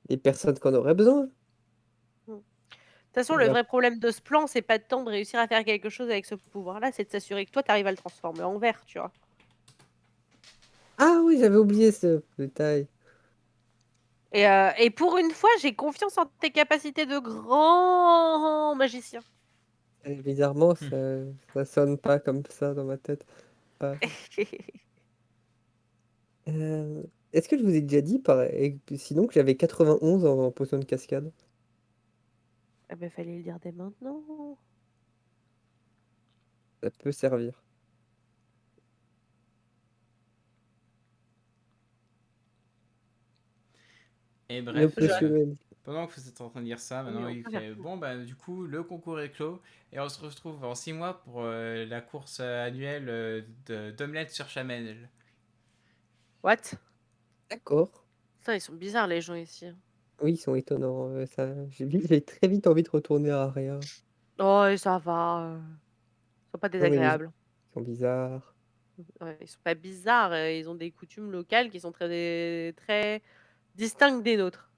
les personnes qu'on aurait besoin. de toute façon, le Et vrai problème de ce plan, c'est pas tant de réussir à faire quelque chose avec ce pouvoir-là, c'est de s'assurer que toi, tu arrives à le transformer en verre, tu vois. Ah oui, j'avais oublié ce détail. Et pour une fois, j'ai confiance en tes capacités de grand magicien. Bizarrement, ça sonne pas comme ça dans ma tête. Ah. Euh, Est-ce que je vous ai déjà dit sinon que j'avais 91 en potion de cascade? Ah bah, fallait le dire dès maintenant. Ça peut servir. Et Le bref, Je- potionnel. pendant que vous êtes en train de dire ça, Ah oui, maintenant on il peut faire fait tout. bon, bah du coup, le concours est clos et on se retrouve en 6 mois pour la course annuelle d'omelette sur chamel. What? D'accord. Putain, ils sont bizarres les gens ici. Oui, ils sont étonnants. J'ai très vite envie de retourner à Aria. Oh, et ça va. Ils sont pas Non, mais les gens désagréables. sont bizarres. Ouais, ils sont pas bizarres. Ils ont des coutumes locales qui sont très distinctes des nôtres.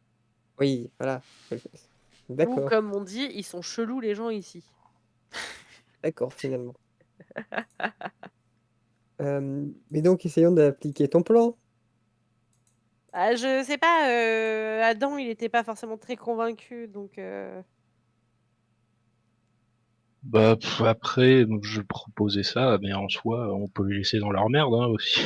Oui, voilà. Ou D'accord, comme on dit, ils sont chelous les gens ici. d'accord, finalement. Mais donc, essayons d'appliquer ton plan. Ah, je sais pas. Adam, il était pas forcément très convaincu, donc. Bah, après, je proposais ça, mais en soi, on peut les laisser dans leur merde, hein, aussi.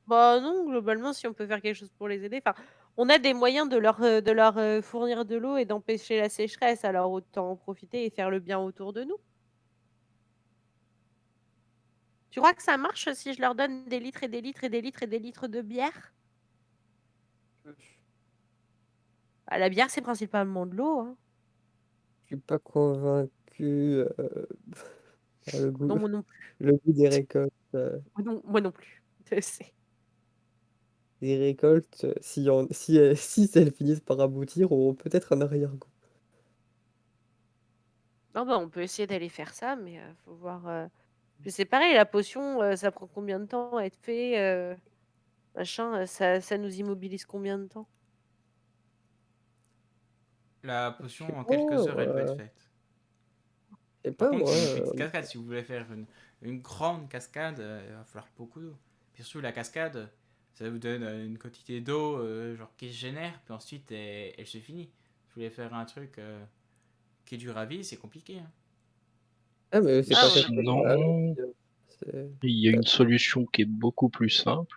Bah non, globalement, si on peut faire quelque chose pour les aider. Enfin, on a des moyens de leur fournir de l'eau et d'empêcher la sécheresse, alors autant en profiter et faire le bien autour de nous. Tu crois que ça marche si je leur donne des litres et des litres et des litres et des litres de bière? Ah, la bière, c'est principalement de l'eau, hein. Je suis pas convaincu par Non, moi non plus. le goût des récoltes. Moi non plus. C'est- Des récoltes, si elles finissent par aboutir, auront peut-être un arrière-goût. Non, bah, on peut essayer d'aller faire ça, mais faut voir. Puis c'est pareil, la potion, ça prend combien de temps à être fait, machin, ça nous immobilise combien de temps? La Je sais potion, en pas, quelques heures, elle peut être faite. je sais Par pas contre, moi. une petite cascade, si vous voulez faire une grande cascade, il va falloir beaucoup d'eau. Puis surtout, la cascade, ça vous donne une quantité d'eau genre qui se génère, puis ensuite elle se finit. Si vous voulez faire un truc qui dure à vie, c'est compliqué, hein. Ah, mais c'est Ah, pas on ça. a... Sinon, C'est il y a une solution qui est beaucoup plus simple.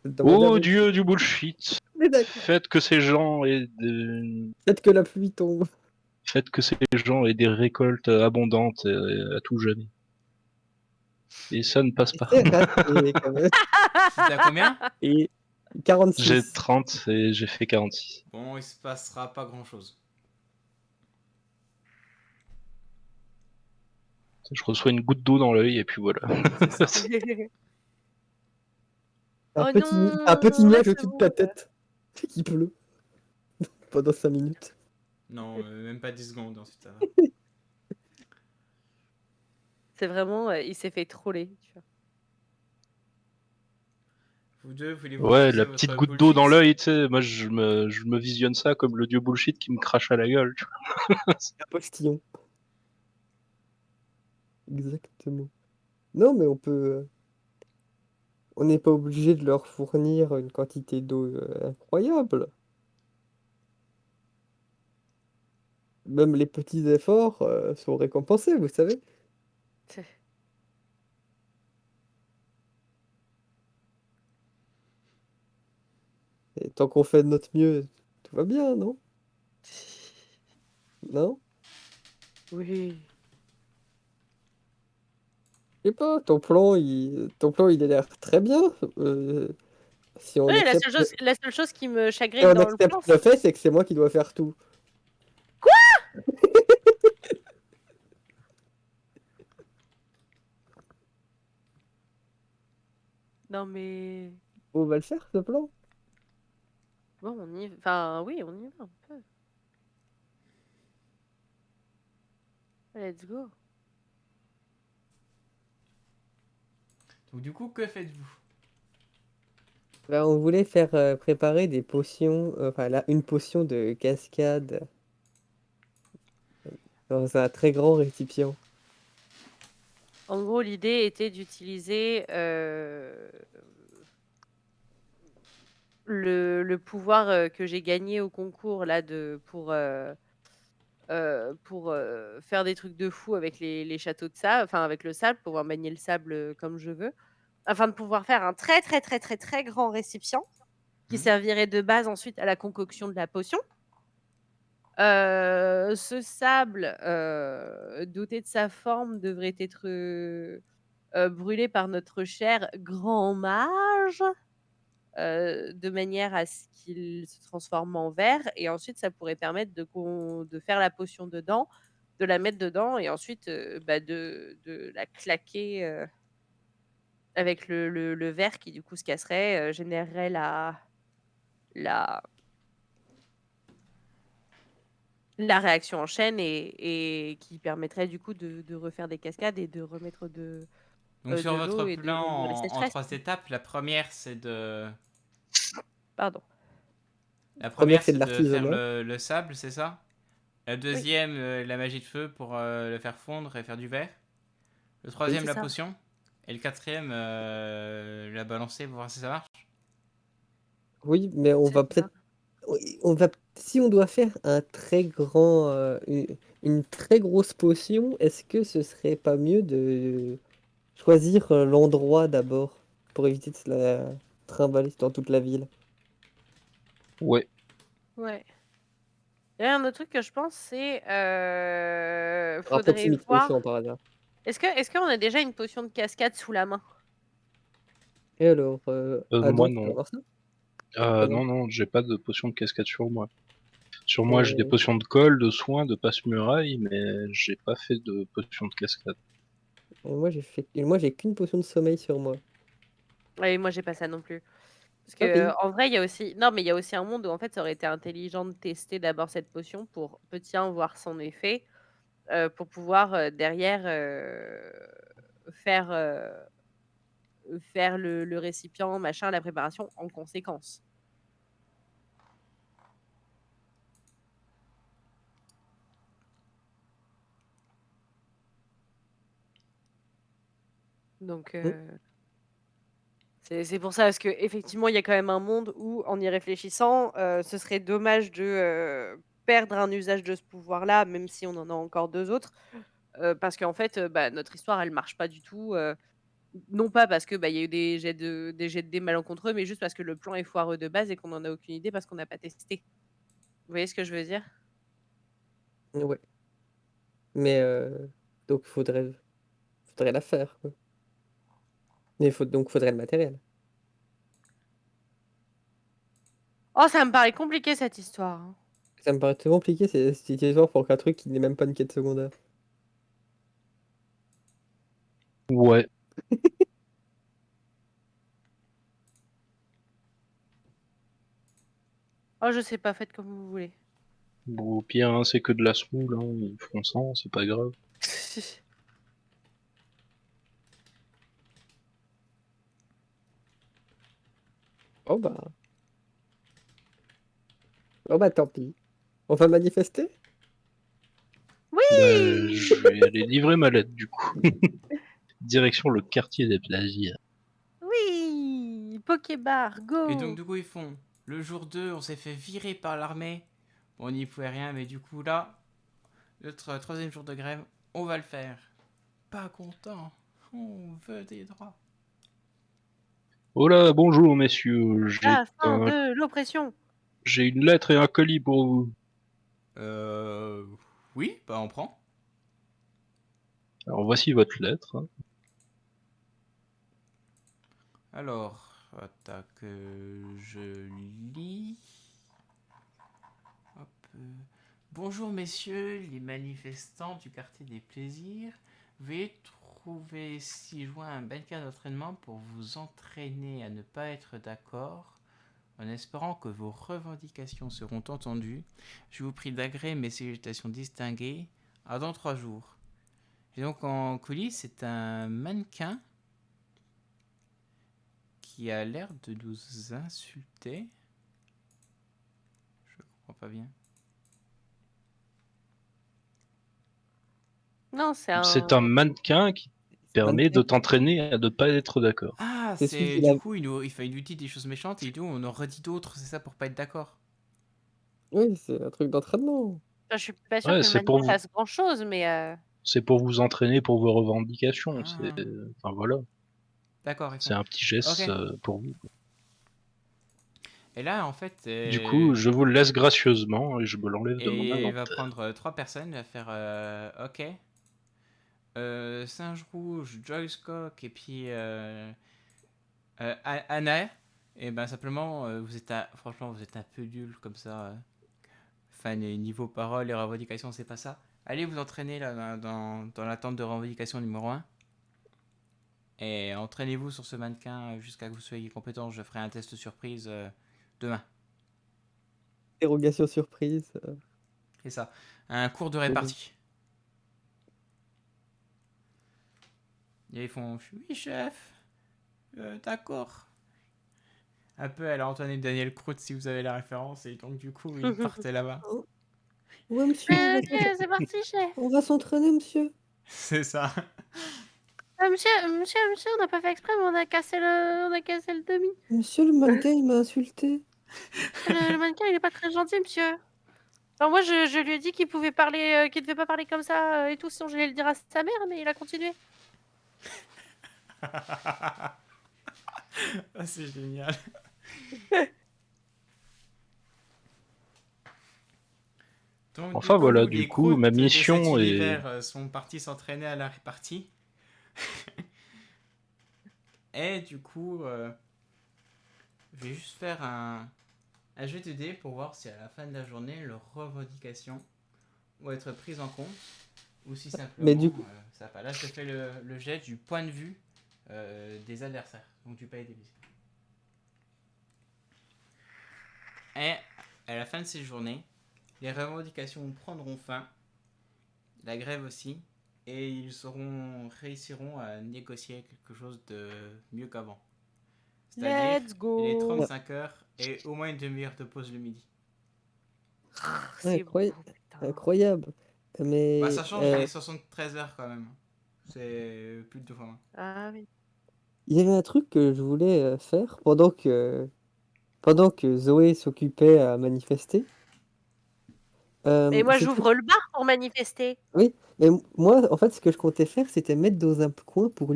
demander Oh avec. dieu du bullshit! On est d'accord. Faites que ces gens Peut-être que la pluie tombe. Faites que ces gens aient des récoltes abondantes à tout jamais. Et ça ne passe Et pas. c'est raté quand même. T'as combien? Et J'ai 46. 30 et j'ai fait 46. Bon, il se passera pas grand chose. Je reçois une goutte d'eau dans l'œil et puis voilà. C'est ça. Un Oh petit non, nuage reste au-dessus de où ta tête qui pleut pendant 5 minutes. Non, même pas 10 secondes, ensuite ça va. C'est vraiment, il s'est fait troller, tu vois. Vous deux, voulez-vous Ouais, utiliser la petite votre goutte d'eau dans bullshit? l'œil, tu sais, moi je me visionne ça comme le dieu bullshit qui me crache à la gueule. Tu Un postillon. Exactement. Non, mais on n'est pas obligé de leur fournir une quantité d'eau incroyable. Même les petits efforts sont récompensés, vous savez. Et tant qu'on fait de notre mieux, tout va bien, non? Non? Oui. Je sais pas, ton plan, il a l'air très bien. Euh, si on Oui, accepte, la seule chose qui me si chagrine on dans le accepte plan, le fait, c'est que c'est moi qui dois faire tout. non mais On va le faire, ce plan. bon, enfin oui, on y va, on peut. Let's go. Donc du coup, que faites-vous? Ben, on voulait faire préparer des potions, enfin là, une potion de cascade dans un très grand récipient. En gros, l'idée était d'utiliser le pouvoir que j'ai gagné au concours là pour faire des trucs de fou avec les châteaux de sable, enfin avec le sable, pouvoir manier le sable comme je veux, afin de pouvoir faire un très très très très très grand récipient qui Hmm. servirait de base ensuite à la concoction de la potion. Ce sable, doté de sa forme, devrait être, brûlé par notre cher grand mage, de manière à ce qu'il se transforme en verre et ensuite ça pourrait permettre de faire la potion dedans, de la mettre dedans et ensuite, de la claquer, avec le verre qui du coup se casserait, générerait la la réaction en chaîne et qui permettrait du coup de refaire des cascades et de remettre Donc sur de l'eau votre et de plan réduire les en sécheresses. 3 étapes, Pardon. la Première, première c'est de c'est de faire l'artisanat. le sable, c'est ça? La Oui, deuxième, la magie de feu pour le faire fondre et faire du verre. Le Oui. troisième, c'est la ça. potion. Et le quatrième, la balancer pour voir si ça marche. Oui, mais on C'est va ça. peut-être. Oui, si on doit faire un très grand, une très grosse potion, est-ce que ce serait pas mieux de choisir l'endroit d'abord pour éviter de se la trimballer dans toute la ville? Ouais. Ouais. Et un autre truc que je pense, c'est, À faudrait proximité au champ voir par hasard. est-ce qu'on a déjà une potion de cascade sous la main? Et alors, Moi Adam, tu peux non. avoir ça? Ah non. Non, j'ai pas de potion de cascade sur moi. Sur moi, j'ai des Et, potions de colle, de soin, de passe-muraille, mais j'ai pas fait de potion de cascade. et moi j'ai qu'une potion de sommeil sur moi. Ouais, moi j'ai pas ça non plus. Parce que, Ah oui. en vrai, il y a aussi non, mais il y a aussi un monde où en fait, ça aurait été intelligent de tester d'abord cette potion pour, petit 1, voir son effet, pour pouvoir, derrière, faire, faire le récipient, machin, la préparation en conséquence. Donc, Hmm. c'est pour ça, parce qu'effectivement, il y a quand même un monde où, en y réfléchissant, ce serait dommage de, perdre un usage de ce pouvoir-là, même si on en a encore 2 autres, parce qu'en fait, notre histoire, elle marche pas du tout, non pas parce que, il y a eu des jets de dés malencontreux, mais juste parce que le plan est foireux de base et qu'on en a aucune idée parce qu'on n'a pas testé. Vous voyez ce que je veux dire? Ouais. Mais donc faudrait la faire, quoi. Mais faudrait le matériel. Oh, ça me paraît compliqué cette histoire, hein. Ça me paraît très compliqué cette histoire pour qu'un truc qui n'est même pas une quête secondaire. Ouais. Oh, je sais pas, faites comme vous voulez. Bon, au pire, hein, c'est que de la semoule, hein, ils font sans, c'est pas grave. Oh bah. Oh bah tant pis. On va manifester? Je Oui! vais aller livrer ma lettre, du coup. Direction le quartier des plaisirs. Oui! Pokébar, Et donc go! du coup ils font le jour 2, on s'est fait virer par l'armée. Bon, on n'y pouvait rien, mais du coup là, le troisième jour de grève, on va le faire. Pas content, on veut des droits. Oh là, bonjour messieurs, La fin de l'oppression! j'ai une lettre et un colis pour vous. Euh... Oui, bah on prend. Alors voici votre lettre, hein. Alors, tac, je lis. Hop. Bonjour messieurs les manifestants du quartier des plaisirs. Veuillez trouver ci-joint un bel cas d'entraînement pour vous entraîner à ne pas être d'accord. En espérant que vos revendications seront entendues, je vous prie d'agréer mes salutations distinguées. À dans 3 jours. Et donc en coulisses, c'est un mannequin qui a l'air de nous insulter. Je comprends pas bien. Non, c'est C'est un un mannequin qui permet de Mannequin. t'entraîner à ne pas être d'accord. Ah, C'est celui c'est qui du l'a. coup, il nous dit des choses méchantes et nous, on en redit d'autres, c'est ça, pour pas être d'accord. Oui, c'est un truc d'entraînement. je suis pas sûre Ouais, que le mannequin fasse grand-chose, mais c'est pour vous entraîner pour vos revendications. Ah, Enfin voilà, d'accord, ils c'est font. un petit geste Ok. pour vous. Et là, en fait, Du coup, je vous le laisse gracieusement et je me l'enlève de mon et il va inventaire. prendre 3 personnes, il va faire OK. Singe Rouge, Joyce Cock et puis Anna. Et ben simplement, franchement, vous êtes un peu nul comme ça. Enfin, les niveau paroles et revendications, c'est pas ça. Allez vous entraîner là dans la tente de revendication numéro 1. Et entraînez-vous sur ce mannequin jusqu'à ce que vous soyez compétent. Je ferai un test surprise demain. Interrogation surprise. C'est ça. Un cours de Oui. répartie. Et ils font oui, chef. D'accord. Un peu à la Antoine et Daniel Croûte si vous avez la référence. Et donc, du coup, ils partaient là-bas. Oh. Ouais, monsieur, Ok, c'est parti, chef. on va s'entraîner, monsieur. C'est ça. Monsieur, on n'a pas fait exprès, mais on a cassé le demi. Monsieur, le mannequin, il m'a insulté. Le mannequin, il est pas très gentil, monsieur. Alors moi, je lui ai dit qu'il pouvait parler, qu'il devait pas parler comme ça et tout, sinon j'allais le dire à sa mère, mais il a continué. Ah, c'est génial. Donc, Enfin voilà, du les coup, croûtes ma de cet mission est... univers sont partis s'entraîner à la répartie. Et du coup, je vais juste faire un jeu de dés pour voir si à la fin de la journée, leurs revendications vont être prises en compte ou si simplement Mais du coup, ça va pas. Là, je fais le jet du point de vue des adversaires, donc du palais des visites. Et à la fin de ces journées, les revendications prendront fin, la grève aussi, et ils réussiront à négocier quelque chose de mieux qu'avant. C'est-à-dire Let's les go. 35 heures et au moins une demi-heure de pause le midi. C'est beau, putain. incroyable. Mais Bah, ça change des 73 heures quand même. C'est plus de 2 fois moins. Ah oui. il y avait un truc que je voulais faire pendant que Zoé s'occupait à manifester. Et moi, C'était... j'ouvre le bar pour manifester. Oui, mais moi, en fait, ce que je comptais faire, c'était mettre dans un coin pour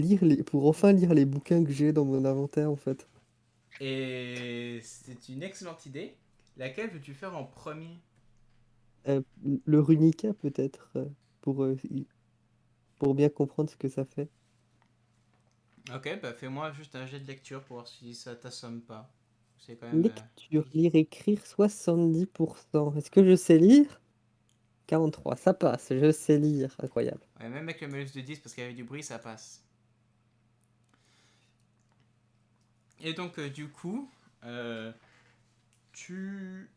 enfin lire les bouquins que j'ai dans mon inventaire, en fait. Et c'est une excellente idée. Laquelle veux-tu faire en premier? Euh, le Runica, peut-être, pour bien comprendre ce que ça fait. Ok, bah fais-moi juste un jet de lecture pour voir si ça t'assomme pas. C'est quand même. Lecture, lire, écrire, 70%. Est-ce que je sais lire? 43, ça passe, je sais lire. Incroyable. Ouais, même avec le malus de 10 parce qu'il y avait du bruit, ça passe. Et donc, du coup, tu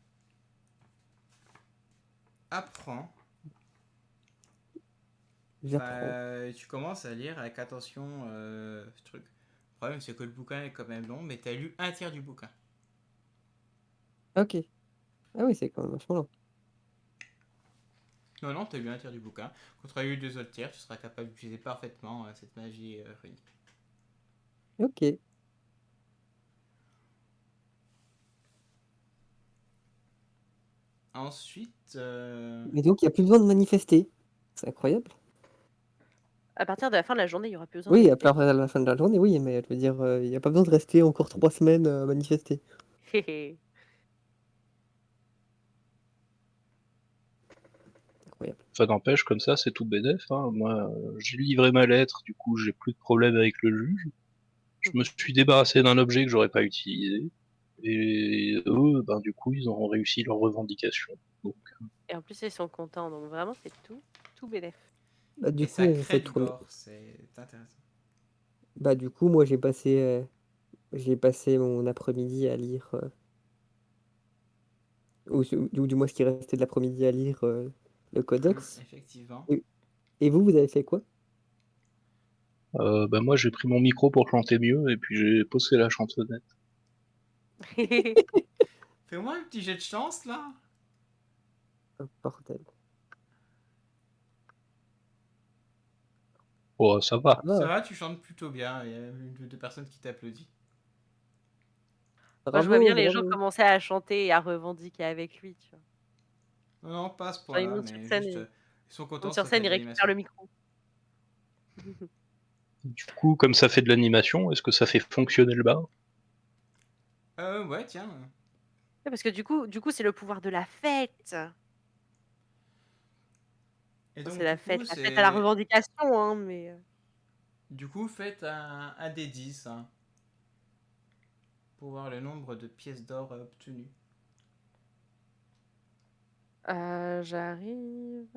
apprends. J'apprends. Tu commences à lire avec attention ce truc. Le problème, c'est que le bouquin est quand même long, mais tu as lu un tiers du bouquin. Ok. Ah oui, c'est quand même vachement long. Non, tu as lu un tiers du bouquin. Quand tu auras lu 2 autres tiers, tu seras capable d'utiliser parfaitement cette magie runique. Ok. Ensuite, Mais donc, il n'y a plus besoin de manifester. C'est incroyable. À partir de la fin de la journée, il y aura plus besoin Oui, de à part à la fin de la journée, oui, mais je veux dire, il n'y a pas besoin de rester encore 3 semaines à manifester. Incroyable. Ça n'empêche, comme ça, c'est tout bénef. Hein. Moi, j'ai livré ma lettre, du coup, j'ai plus de problème avec le juge. Je me suis débarrassé d'un objet que j'aurais pas utilisé. Et eux, ben, du coup, ils ont réussi leur revendication. Donc, Et en plus, ils sont contents, donc vraiment, c'est tout bénef. Bah, du et coup, ça on crée fait du tourner. gore, c'est intéressant. Bah, du coup, moi, j'ai passé mon après-midi à lire, ou du moins ce qui restait de l'après-midi à lire le codex. Effectivement. Et vous avez fait quoi? ben, moi, j'ai pris mon micro pour chanter mieux, et puis j'ai posé la chansonnette. Fais-moi un petit jet de chance là. Oh, bordel. Oh, ça va. Ça va, tu chantes plutôt bien. Il y a une ou deux personnes qui t'applaudissent. Moi, je vois bien Bravo, les gens bravo. commencer à chanter et à revendiquer avec lui, tu vois. Non, non, pas à ce Genre, ils point-là, montent sur mais scène, juste. et, Ils sont ils contents montent que sur ça scène, fasse ils de récupèrent l'animation. le micro. Du coup, comme ça fait de l'animation, est-ce que ça fait fonctionner le bar? Ouais, tiens. Ouais, parce que du coup, c'est le pouvoir de la fête. Et Enfin, donc c'est du coup, la fête à la c'est revendication, hein, mais. du coup faites un des 10 hein, pour voir le nombre de pièces d'or obtenues. J'arrive.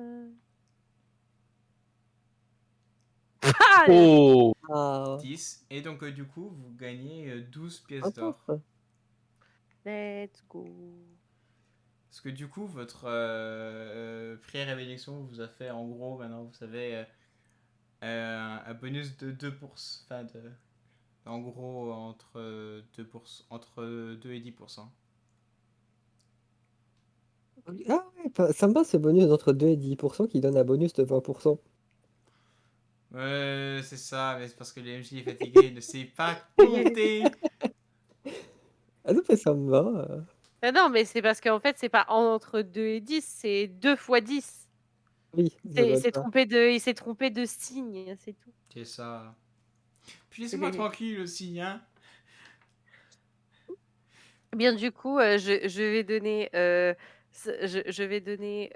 Ah, Oh! Ah, 10 et donc du coup vous gagnez 12 pièces attends, d'or. ça. let's go. Parce que du coup votre prière révélation vous a fait en gros maintenant vous savez un bonus de 2%, enfin en gros entre 2%, entre 2 et 10%. Ah ouais, sympa ce bonus entre 2 et 10% qui donne un bonus de 20%. Ouais, c'est ça, mais c'est parce que le MJ est fatigué, il ne sait pas compter. Ah non, mais ça me va. Ah non, mais c'est parce qu'en fait, c'est pas entre 2 et 10, c'est 2 fois 10. Oui, ça doit être ça. Il s'est trompé de signe, c'est tout. C'est ça. Puis laissez-moi tranquille aussi, hein. Bien, du coup, je vais donner, je vais donner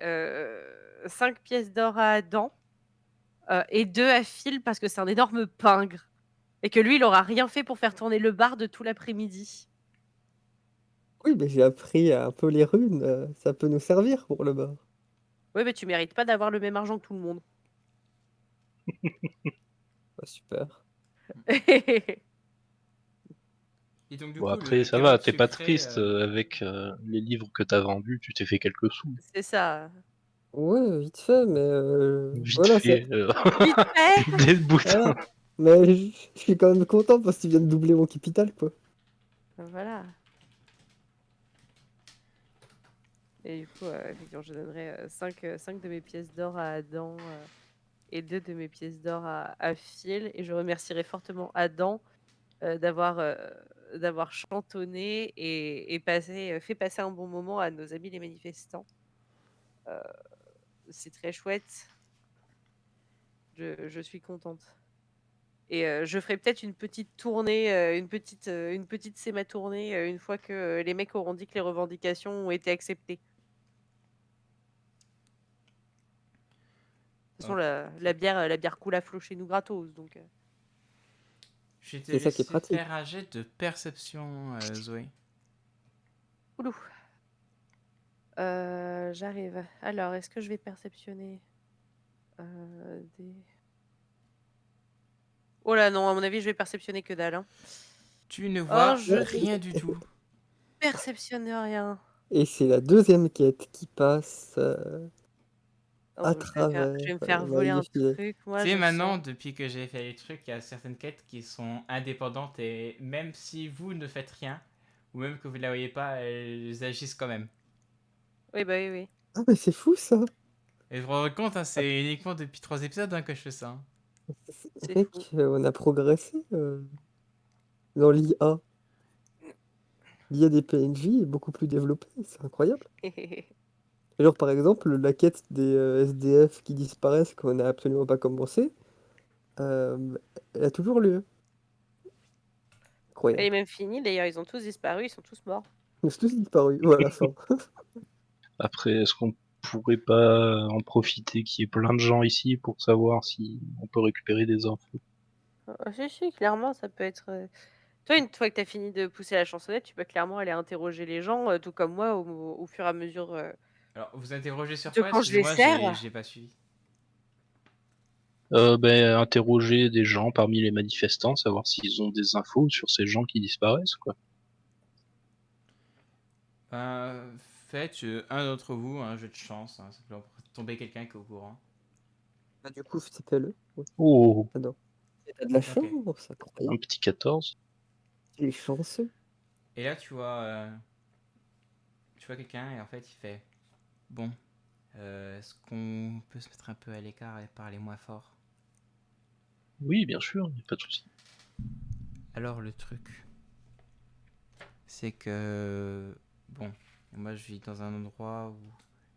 5 pièces d'or à Adam et 2 à Phil parce que c'est un énorme pingre. Et que lui, il aura rien fait pour faire tourner le bar de tout l'après-midi. Oui, mais j'ai appris un peu les runes, ça peut nous servir pour le bar. Ouais, mais tu mérites pas d'avoir le même argent que tout le monde. Ah, super. Et donc du Bon coup, après le ça cadeau va, de t'es pas secret... triste, avec, les livres que t'as vendus, tu t'es fait quelques sous. C'est ça. Ouais, vite fait, mais Vite voilà, c'est fait, Vite fait. dès le bout. voilà. Mais je suis quand même content parce que tu viens de doubler mon capital, quoi. Voilà. Et du coup, effectivement, je donnerai 5 de mes pièces d'or à Adam et 2 de mes pièces d'or à Phil. Et je remercierai fortement Adam d'avoir chantonné et fait passer un bon moment à nos amis les manifestants. Euh, c'est très chouette. Je suis contente. Et je ferai peut-être une petite tournée, une petite séma-tournée une fois que les mecs auront dit que les revendications ont été acceptées. De toute façon, Ok. la bière coule à flot chez nous gratos. Donc, Je vais te C'est ça qui est laisser pratique. faire un jet de perception, Zoé. oulou. J'arrive. Alors, est-ce que je vais perceptionner des... Oh là non, à mon avis, je vais perceptionner que dalle. Hein. Tu ne Oh, vois je rien du tout. perceptionne rien. Et c'est la deuxième quête qui passe Oh, à je travers vais me faire la voler ligne un filée. truc, Tu moi, sais, je maintenant, sens. depuis que j'ai fait les trucs, il y a certaines quêtes qui sont indépendantes et même si vous ne faites rien, ou même que vous ne la voyez pas, elles agissent quand même. Oui, bah oui, oui. Ah, mais c'est fou ça! Et je me rends compte, hein, c'est uniquement depuis 3 épisodes hein, que je fais ça. Hein. C'est C'est vrai fou. qu'on a progressé dans l'IA. L'IA des PNJ est beaucoup plus développée, c'est incroyable. Genre par exemple, la quête des SDF qui disparaissent qu'on n'a absolument pas commencé, elle a toujours lieu. Elle est Incroyable. même finie, d'ailleurs, ils ont tous disparu, ils sont tous morts. Ils sont tous disparus, voilà, fin. Après, est-ce qu'on pourrait pas en profiter qu'il y ait plein de gens ici pour savoir si on peut récupérer des infos? Si, clairement, ça peut être. Toi, une fois que tu as fini de pousser la chansonnette, tu peux clairement aller interroger les gens, tout comme moi, au fur et à mesure Alors, vous interrogez sur de quoi? quand je les Excusez-moi, sers. j'ai pas suivi. Interroger des gens parmi les manifestants, savoir s'ils ont des infos sur ces gens qui disparaissent, quoi. Faites un d'entre vous un jeu de chance, hein, ça peut tomber quelqu'un qui est au courant. Bah, du coup, c'était le. Ouais. Oh, Ah non. T'as de la Ok. chance, un incroyable. petit 14. Il est chanceux. Et là, tu vois quelqu'un et en fait, il fait bon, est-ce qu'on peut se mettre un peu à l'écart et parler moins fort? Oui, bien sûr, y a pas de souci. Alors, le truc, c'est que bon, moi je vis dans un endroit où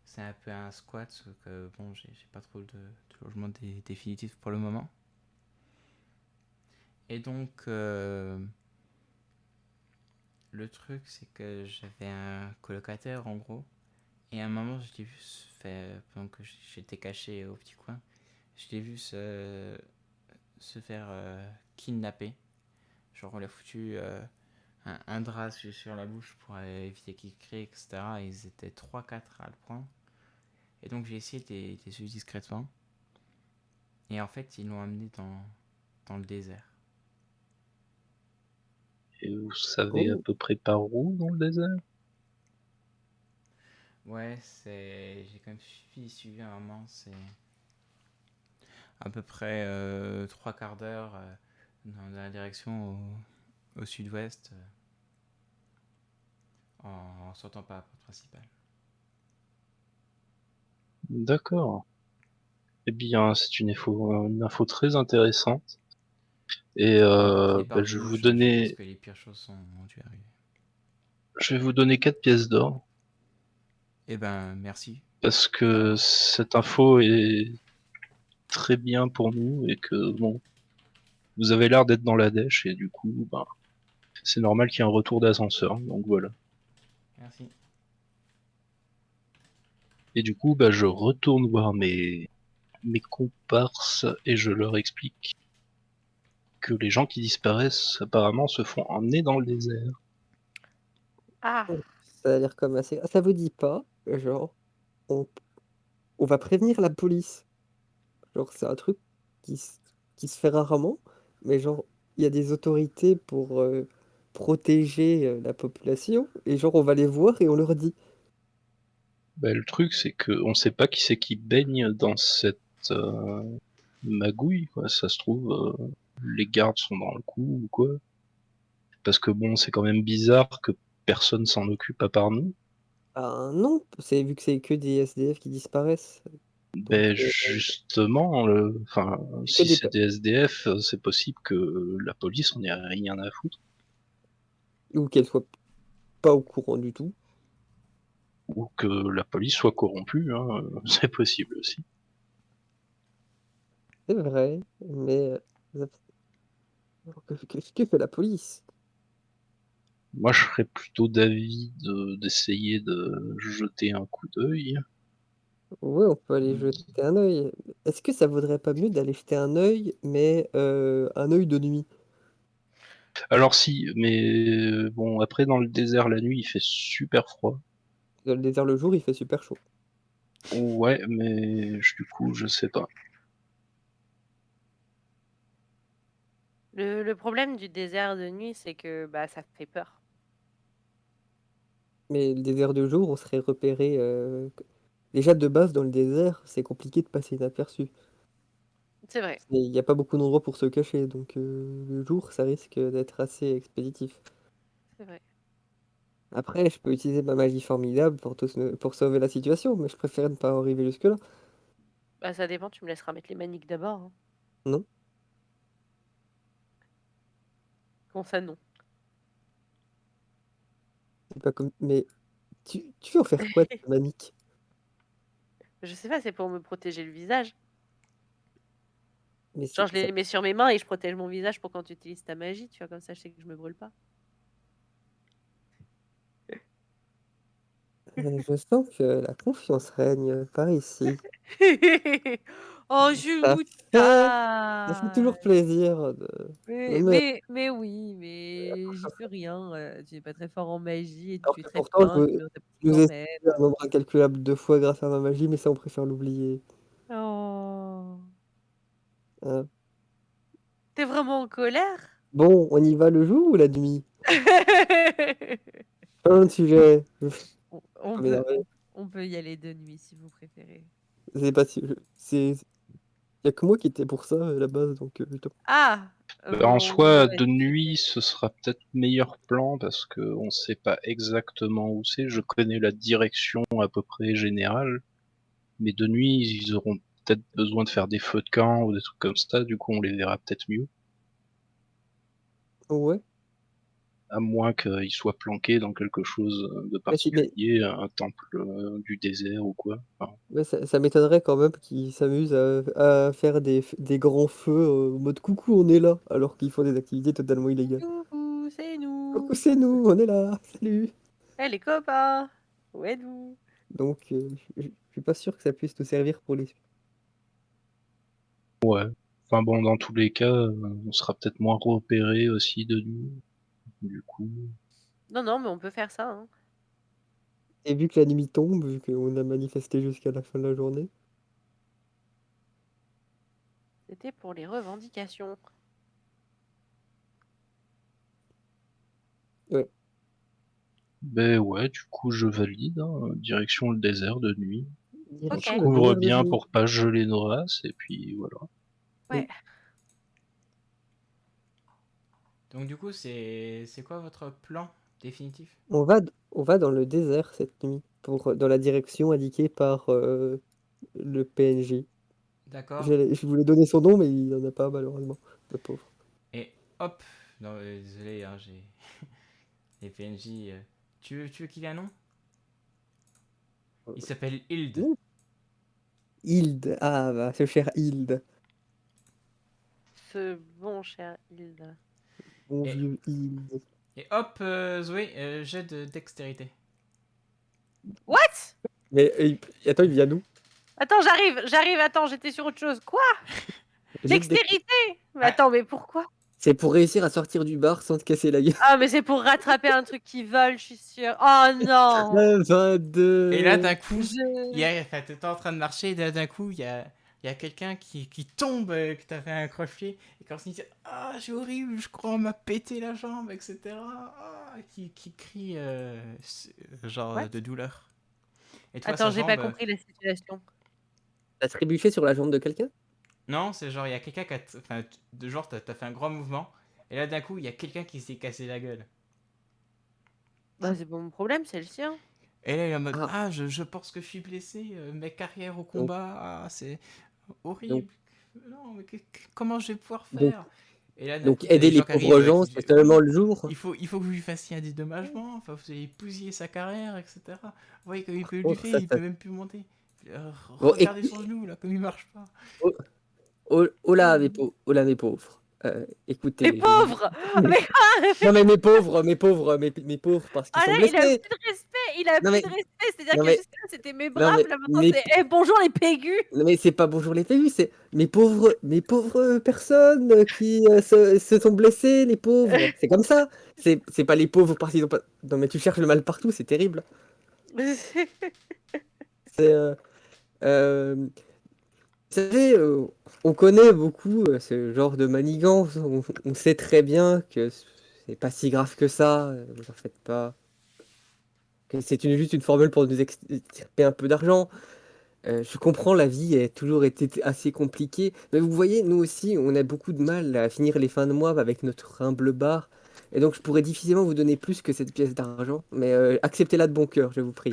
c'est un peu un squat, parce que bon, j'ai pas trop de logement définitif pour le moment. Et donc, le truc, c'est que j'avais un colocataire, en gros. Et à un moment, je l'ai vu se faire, pendant que j'étais caché au petit coin, je l'ai vu se faire kidnapper. Genre, on l'a foutu un drap sur la bouche pour éviter qu'il crie, etc. Et ils étaient 3-4 à le prendre. Et donc, j'ai essayé de les suivre discrètement. Et en fait, ils l'ont amené dans le désert. Et vous savez à Oh, peu près par où dans le désert? Ouais, j'ai quand même suivi un moment, c'est à peu près 3/4 d'heure dans la direction au sud-ouest en sortant par la porte principale. D'accord. Eh bien, c'est une info très intéressante. Et Les bah, je vais vous barbouches, je pense donner, que les pires choses ont dû arriver. 4 pièces d'or Eh ben, merci. parce que cette info est très bien pour nous et que bon, vous avez l'air d'être dans la dèche et du coup, ben, c'est normal qu'il y ait un retour d'ascenseur. Donc voilà. Merci. Et du coup, bah, je retourne voir mes comparses et je leur explique que les gens qui disparaissent apparemment se font emmener dans le désert. Ah, ça a l'air comme assez. Ah, ça vous dit pas, genre, on, on va prévenir la police. Genre, c'est un truc qui, qui se fait rarement, mais genre, il y a des autorités pour protéger la population, et genre, on va les voir et on leur dit. Bah, le truc, c'est que on sait pas qui c'est qui baigne dans cette euh, magouille, quoi. Ça se trouve, les gardes sont dans le coup ou quoi. Parce que bon, c'est quand même bizarre que personne s'en occupe à part nous. Ah non, c'est vu que c'est que des SDF qui disparaissent. Donc, Ben justement, enfin, c'est que si des. c'est des SDF, c'est possible que la police en ait rien à foutre, Ou qu'elles soient pas au courant du tout. ou que la police soit corrompue, hein, c'est possible aussi. C'est vrai, mais alors qu'est-ce que fait la police? Moi, je serais plutôt d'avis d'essayer de jeter un coup d'œil. Ouais, on peut aller jeter un œil. Est-ce que ça vaudrait pas mieux d'aller jeter un œil, mais un œil de nuit? Alors si, mais bon, après dans le désert la nuit, il fait super froid. Dans le désert le jour, il fait super chaud. Ouais, mais du coup, je sais pas. le problème du désert de nuit, c'est que bah, ça fait peur. Mais le désert de jour, on serait repéré. Déjà de base, dans le désert, c'est compliqué de passer inaperçu. C'est vrai, Et il n'y a pas beaucoup d'endroits pour se cacher, donc le jour, ça risque d'être assez expéditif. c'est vrai. Après, je peux utiliser ma magie formidable pour sauver la situation, mais je préfère ne pas arriver jusque-là. Bah, ça dépend, tu me laisseras mettre les maniques d'abord, hein. Non? Comment ça, non? C'est pas comme. Mais tu veux en faire quoi de ta manique? Je sais pas, c'est pour me protéger le visage. Mais Genre, je les mets sur mes mains et je protège mon visage pour quand tu utilises ta magie, tu vois, comme ça, je sais que je me brûle pas. je sens que la confiance règne par ici. Oh, Ça fait, ça fait Juta! toujours plaisir de me mettre. Mais oui, mais j'y peux rien. Tu es pas très fort en magie et Alors tu es que très pourtant, fin, tu mets ta je petite vous ai emmène. sauvé un nombre incalculable de fois grâce à ma magie, mais ça, on préfère l'oublier. Oh. Hein. T'es vraiment en colère? Bon, on y va le jour ou la nuit? Pas de sujet. Je vais On pas peut, m'énerver. on peut y aller de nuit si vous préférez. C'est pas si. Y a que moi qui étais pour ça à la base, donc Ah! En Bon, soi, ouais, de nuit, ce sera peut-être meilleur plan parce que on sait pas exactement où c'est. Je connais la direction à peu près générale, mais de nuit, ils auront peut-être besoin de faire des feux de camp ou des trucs comme ça. Du coup, on les verra peut-être mieux, ouais. à moins qu'ils soient planqués dans quelque chose de Mais particulier, un temple du désert ou quoi. Enfin, mais ça m'étonnerait quand même qu'ils s'amusent à faire des grands feux en mode coucou, on est là, alors qu'ils font des activités totalement illégales. youhou, c'est nous. Coucou, c'est nous, on est là, salut. Eh les copains, où êtes-vous? Donc, je suis pas sûr que ça puisse nous servir pour les... Ouais. Enfin bon, dans tous les cas, on sera peut-être moins repéré aussi de nuit. Du coup, Non, non, mais on peut faire ça. Hein. Et vu que la nuit tombe, vu qu'on a manifesté jusqu'à la fin de la journée, C'était pour les revendications. ben ouais, du coup je valide, hein, direction le désert de nuit. On direction se le couvre désert de bien nuit. pour pas geler nos races, et puis voilà. Ouais. Donc du coup, c'est quoi votre plan définitif? On va dans le désert cette nuit, dans la direction indiquée par le PNJ. D'accord. Je voulais donner son nom, mais il n'en a pas, malheureusement, le pauvre. Et hop. Non, désolé, hein, j'ai les PNJ. Tu veux qu'il ait un nom? Il s'appelle Hild. Ouh. Hilde, ah bah, ce cher Hilde, Ce bon cher Hilde. bon Et- vieux Hilde. Et hop, Zoé, jet de dextérité. What? Mais attends, il vient d'où? Attends, j'arrive, attends, j'étais sur autre chose. Quoi? Jet de dex- Dextérité? Mais Ouais. attends, mais pourquoi? C'est pour réussir à sortir du bar sans te casser la gueule. Ah, mais c'est pour rattraper un truc qui vole, je suis sûre. Oh non! 22. Et là, d'un coup, Je- enfin, t'étais en train de marcher, et là, d'un coup, il y a quelqu'un qui tombe, que t'as fait un crochet, et quand il dit ah, c'est horrible, je crois on m'a pété la jambe, etc. Ah, qui crie genre What? de douleur. Et toi, Attends, sa j'ai pas jambe. compris la situation. T'as trébuché sur la jambe de quelqu'un? Non, c'est genre, il y a quelqu'un qui a. Enfin, de genre, t'as fait un grand mouvement, et là, d'un coup, il y a quelqu'un qui s'est cassé la gueule. Bah, c'est pas mon problème, c'est le sien. Et là, il est en mode Ah. ah, je pense que je suis blessé, mes carrières au Donc- combat, ah, c'est horrible. Non, mais comment je vais pouvoir Donc- faire? Et là, d'un Donc coup, t'as aider des les gens qui pauvres arrivent, gens, qui c'est disent, seulement oui, le jour. il faut que vous lui fassiez un dédommagement, enfin, vous allez bousiller sa carrière, etc. Vous voyez comme il peut Oh, lutter, ça, il ça- peut même plus monter. Bon, Regardez son genou, là, comme il marche pas. oh là, oh là, mes pauvres. Écoutez. Les pauvres! Mais Non, mais mes pauvres, mes pauvres, parce qu'ils ah sont là, il a blessés. plus de respect, il a Non, plus mais- de respect, c'est-à-dire non, que mais- jusque-là c'était mes non, braves, mais- là maintenant mais- c'est bonjour les pégus! Non, mais c'est pas bonjour les PU, c'est mes pauvres personnes qui se sont blessées, les pauvres. C'est comme ça. C'est pas les pauvres parce qu'ils ont pas. Non, mais tu cherches le mal partout, c'est terrible. C'est. Vous savez, on connaît beaucoup ce genre de manigance. On sait très bien que c'est pas si grave que ça. Vous en faites pas. Que c'est juste une formule pour nous extirper un peu d'argent. Je comprends, la vie a toujours été assez compliquée. Mais vous voyez, nous aussi, on a beaucoup de mal à finir les fins de mois avec notre humble bar. Et donc, je pourrais difficilement vous donner plus que cette pièce d'argent. Mais acceptez-la de bon cœur, je vous prie.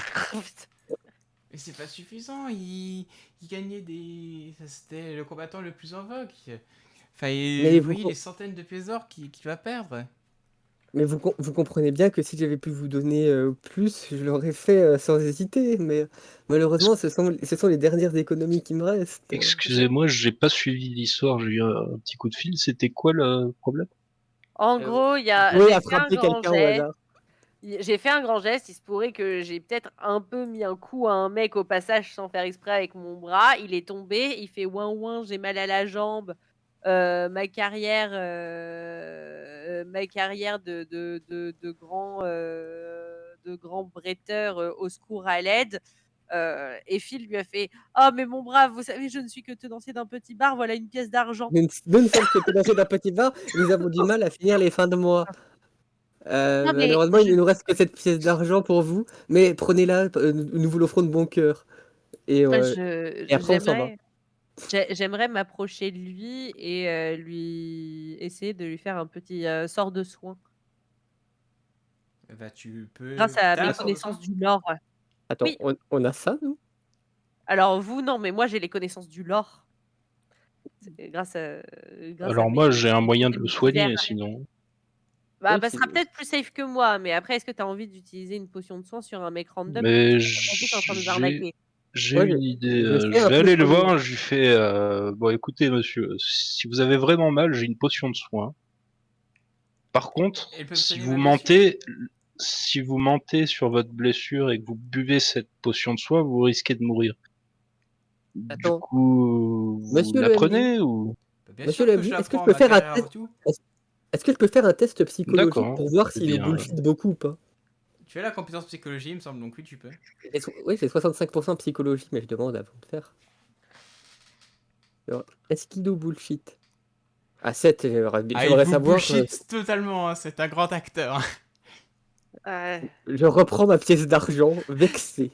Mais c'est pas suffisant, il gagnait des. C'était le combattant le plus en vogue. Enfin, Mais vous vous, voyez les centaines de pièces d'or qu'il va perdre. mais vous comprenez bien que si j'avais pu vous donner plus, je l'aurais fait sans hésiter. Mais malheureusement, ce sont les dernières économies qui me restent. Excusez-moi, j'ai pas suivi l'histoire, j'ai eu un petit coup de fil, c'était quoi le problème? En gros, Vous pouvez j'ai fait un attraper grand quelqu'un au geste. hasard. J'ai fait un grand geste, il se pourrait que j'ai peut-être un peu mis un coup à un mec au passage sans faire exprès avec mon bras. Il est tombé, il fait ouin ouin, j'ai mal à la jambe. Ma carrière de grand bretteur au secours à l'aide. Et Phil lui a fait ah, mais mon brave, vous savez, je ne suis que tenancier d'un petit bar, voilà une pièce d'argent. Nous ne sommes que tenanciers d'un petit bar. Nous avons du mal à finir les fins de mois. Non, mais Malheureusement, il ne nous reste que cette pièce d'argent pour vous, mais prenez-la, nous vous l'offrons de bon cœur. Et après, on s'en va. j'aimerais m'approcher de lui et lui essayer de lui faire un petit sort de soin. Bah, tu peux. Grâce à T'as mes un sort de connaissances soin? du lore. Attends, Oui. on a ça, nous? Alors vous, non, mais moi j'ai les connaissances du lore. C'est grâce à Alors moi, j'ai un moyen de le spécialités soigner, militaires. sinon. Bah, Ok. ça sera peut-être plus safe que moi, mais après, est-ce que tu as envie d'utiliser une potion de soin sur un mec random Mais en plus t'es en train de nous arnaquer? j'ai Ouais, une idée. je fais Je un vais peu aller le comme- voir, je lui fais bon écoutez monsieur, si vous avez vraiment mal, j'ai une potion de soin. Par contre, Elles peuvent si soigner vous ma blessure? mentez sur votre blessure et que vous buvez cette potion de soin, vous risquez de mourir. Du Attends, coup, vous monsieur la le MJ, prenez ou... Bah, bien monsieur sûr le que je MJ, la est-ce que je prends, peux ma faire un carrière test? avant tout. Est-ce que je peux faire un test psychologique D'accord. pour voir Eh s'il nous bien, bullshit beaucoup ou pas? Tu as la compétence psychologie, il me semble, donc oui, tu peux. Oui, j'ai 65% psychologie, mais je demande avant de faire. Alors, est-ce qu'il nous bullshit? À 7, Ah, il j'aimerais vous savoir. bullshit totalement, hein, c'est un grand acteur. Je reprends ma pièce d'argent, vexé.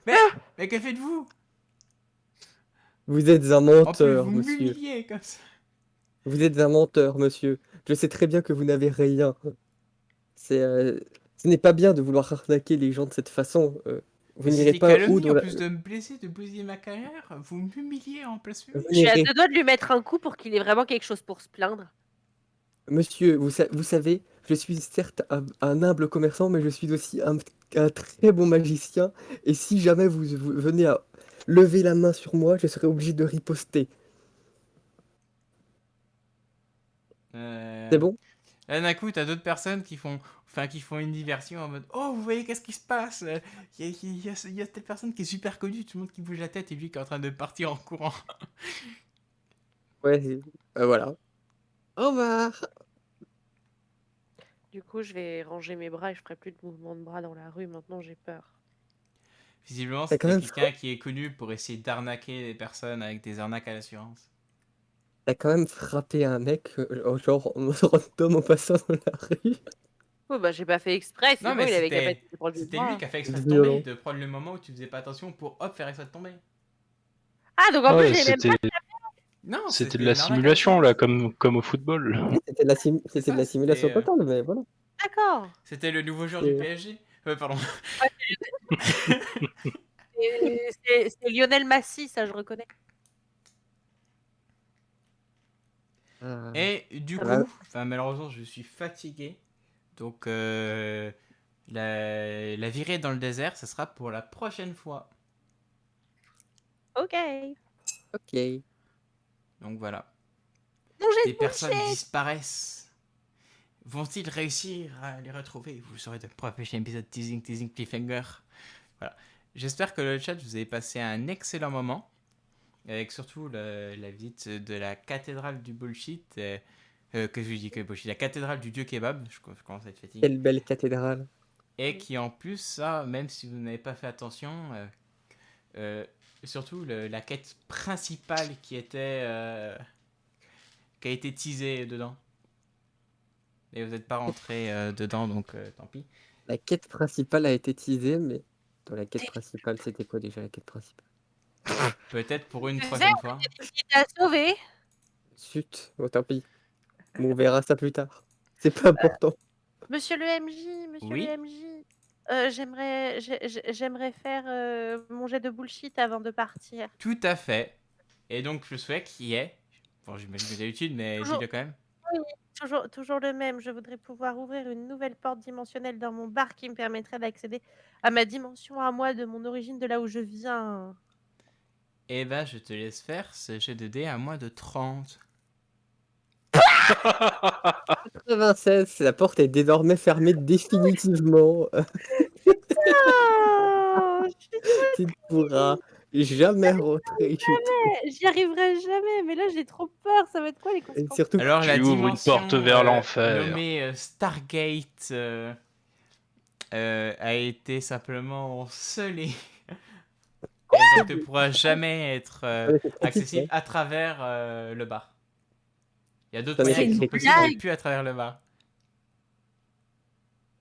Mais que faites-vous? Vous êtes un En plus, menteur, vous monsieur. m'humiliez comme ça. Vous êtes un menteur, monsieur. Je sais très bien que vous n'avez rien. C'est, ce n'est pas bien de vouloir arnaquer les gens de cette façon. Vous Mais c'est n'irez des pas où calomnies, dans en la... plus de me blesser, de bousiller ma carrière, vous m'humiliez en place Vous publique. Je suis à n'irez... deux doigts de lui mettre un coup pour qu'il ait vraiment quelque chose pour se plaindre. Monsieur, vous savez, je suis certes un humble commerçant, mais je suis aussi un très bon magicien. Et si jamais vous venez à lever la main sur moi, je serai obligé de riposter. C'est bon? Là, d'un coup, t'as d'autres personnes qui font une diversion en mode oh, vous voyez, qu'est-ce qui se passe? Il y a telle personne qui est super connue, tout le monde qui bouge la tête et lui qui est en train de partir en courant. Ouais, voilà. Au revoir. Du coup, je vais ranger mes bras et je ferai plus de mouvements de bras dans la rue. Maintenant, j'ai peur. Visiblement, T'as quand c'était même quelqu'un qui est connu pour essayer d'arnaquer les personnes avec des arnaques à l'assurance. T'as quand même frappé un mec, genre en random en passant dans la rue. Oh, bah, j'ai pas fait exprès. Non, Sinon, mais il avait capacité de prendre le c'était lui bras. qui a fait exprès de tomber, Violent. de prendre le moment où tu faisais pas attention pour hop faire exprès de tomber. Ah, donc en Ah plus, ouais, j'ai même pas. Non, c'était de c'était la une arnaque à simulation, là, l'assurance. comme au football. Oui, C'est c'était de ça, la simulation totale, mais voilà. D'accord. c'était le nouveau joueur du C'est- PSG. Pardon. C'est Lionel Massy, ça, je reconnais. Ah, Et du ça va. coup, malheureusement, je suis fatigué. Donc, la virée dans le désert, ce sera pour la prochaine fois. Ok. Ok. Donc voilà. Mon jet Des de personnes bullshit. disparaissent. Vont-ils réussir à les retrouver? Vous le saurez dans le prochain épisode teasing, cliffhanger. Voilà. J'espère que le chat, vous avez passé un excellent moment. Avec surtout la visite de la cathédrale du bullshit. Que je dis que bullshit. La cathédrale du dieu kebab. Je commence à être fatigué. Quelle belle cathédrale. Et qui en plus, ça, même si vous n'avez pas fait attention, surtout la quête principale qui a été teasée dedans. Et vous n'êtes pas rentré dedans, donc tant pis. La quête principale a été teasée, mais dans la quête principale, c'était quoi déjà la quête principale? Peut-être pour une Tu sais, prochaine fois. qui t'a sauvé. Zut, bon, tant pis. On verra ça plus tard. C'est pas important. Monsieur le MJ, monsieur Oui. le MJ. J'aimerais faire mon jet de bullshit avant de partir. Tout à fait. Et donc, je souhaite qu'il y ait. Bon, j'imagine que d'habitude, mais Toujours, dis-le quand même. oui, toujours le même. Je voudrais pouvoir ouvrir une nouvelle porte dimensionnelle dans mon bar qui me permettrait d'accéder à ma dimension à moi, de mon origine, de là où je viens. Eh ben, je te laisse faire ce jet de dés à moins de 30. 96, la porte est désormais fermée définitivement. Ah, Tu ne pourras jamais rentrer chez toi. j'y arriverai jamais, mais là j'ai trop peur. Ça va être quoi les Et conséquences? surtout, Alors, la Tu ouvres une dimension porte vers l'enfer. nommée Stargate a été simplement scellée. Et donc ne pourra jamais être c'est pratique, accessible hein. à travers le bar. Il y a d'autres Ça moyens qui m'étonne sont que possibles, blague. mais plus à travers le bar.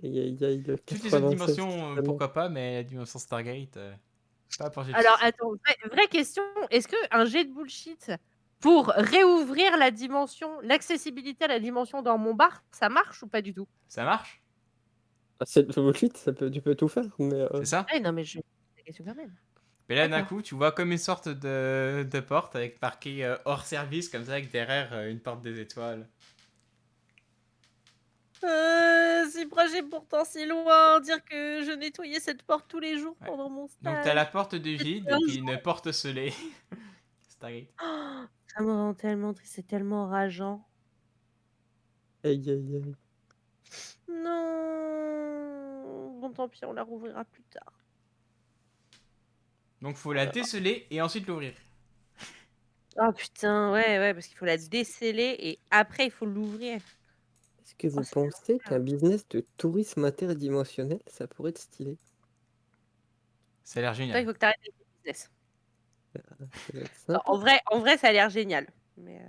Aïe, aïe, le Toutes les autres 96, dimensions, vraiment. pourquoi pas, mais la dimension Stargate, pas pour Alors attends, vraie question. Est-ce que un jet de bullshit pour réouvrir la dimension, l'accessibilité à la dimension dans mon bar, ça marche ou pas du tout? Ça marche? Ah, c'est le bullshit, tu peux tout faire, mais C'est ça? Ah non mais je la question quand même. Mais là, d'un D'accord. coup, tu vois comme une sorte de porte avec marqué hors service, comme ça, avec derrière une porte des étoiles. Si proche et pourtant si loin, dire que je nettoyais cette porte tous les jours Ouais. pendant mon Donc, stage. t'as la porte du vide et un puis une porte scellée. Stargate. Ça me rend tellement triste, c'est tellement rageant. aïe, aïe, aïe. Non. Bon, tant pis, on la rouvrira plus tard. Donc faut la déceler et ensuite l'ouvrir. Oh putain, ouais, parce qu'il faut la déceler et après il faut l'ouvrir. Est-ce que vous c'est pensez qu'un business de tourisme interdimensionnel, ça pourrait être stylé? Ça a l'air Toi, il génial. faut que tu arrêtes avec le business. Ça doit être Non, sympa. en vrai, ça a l'air génial. Mais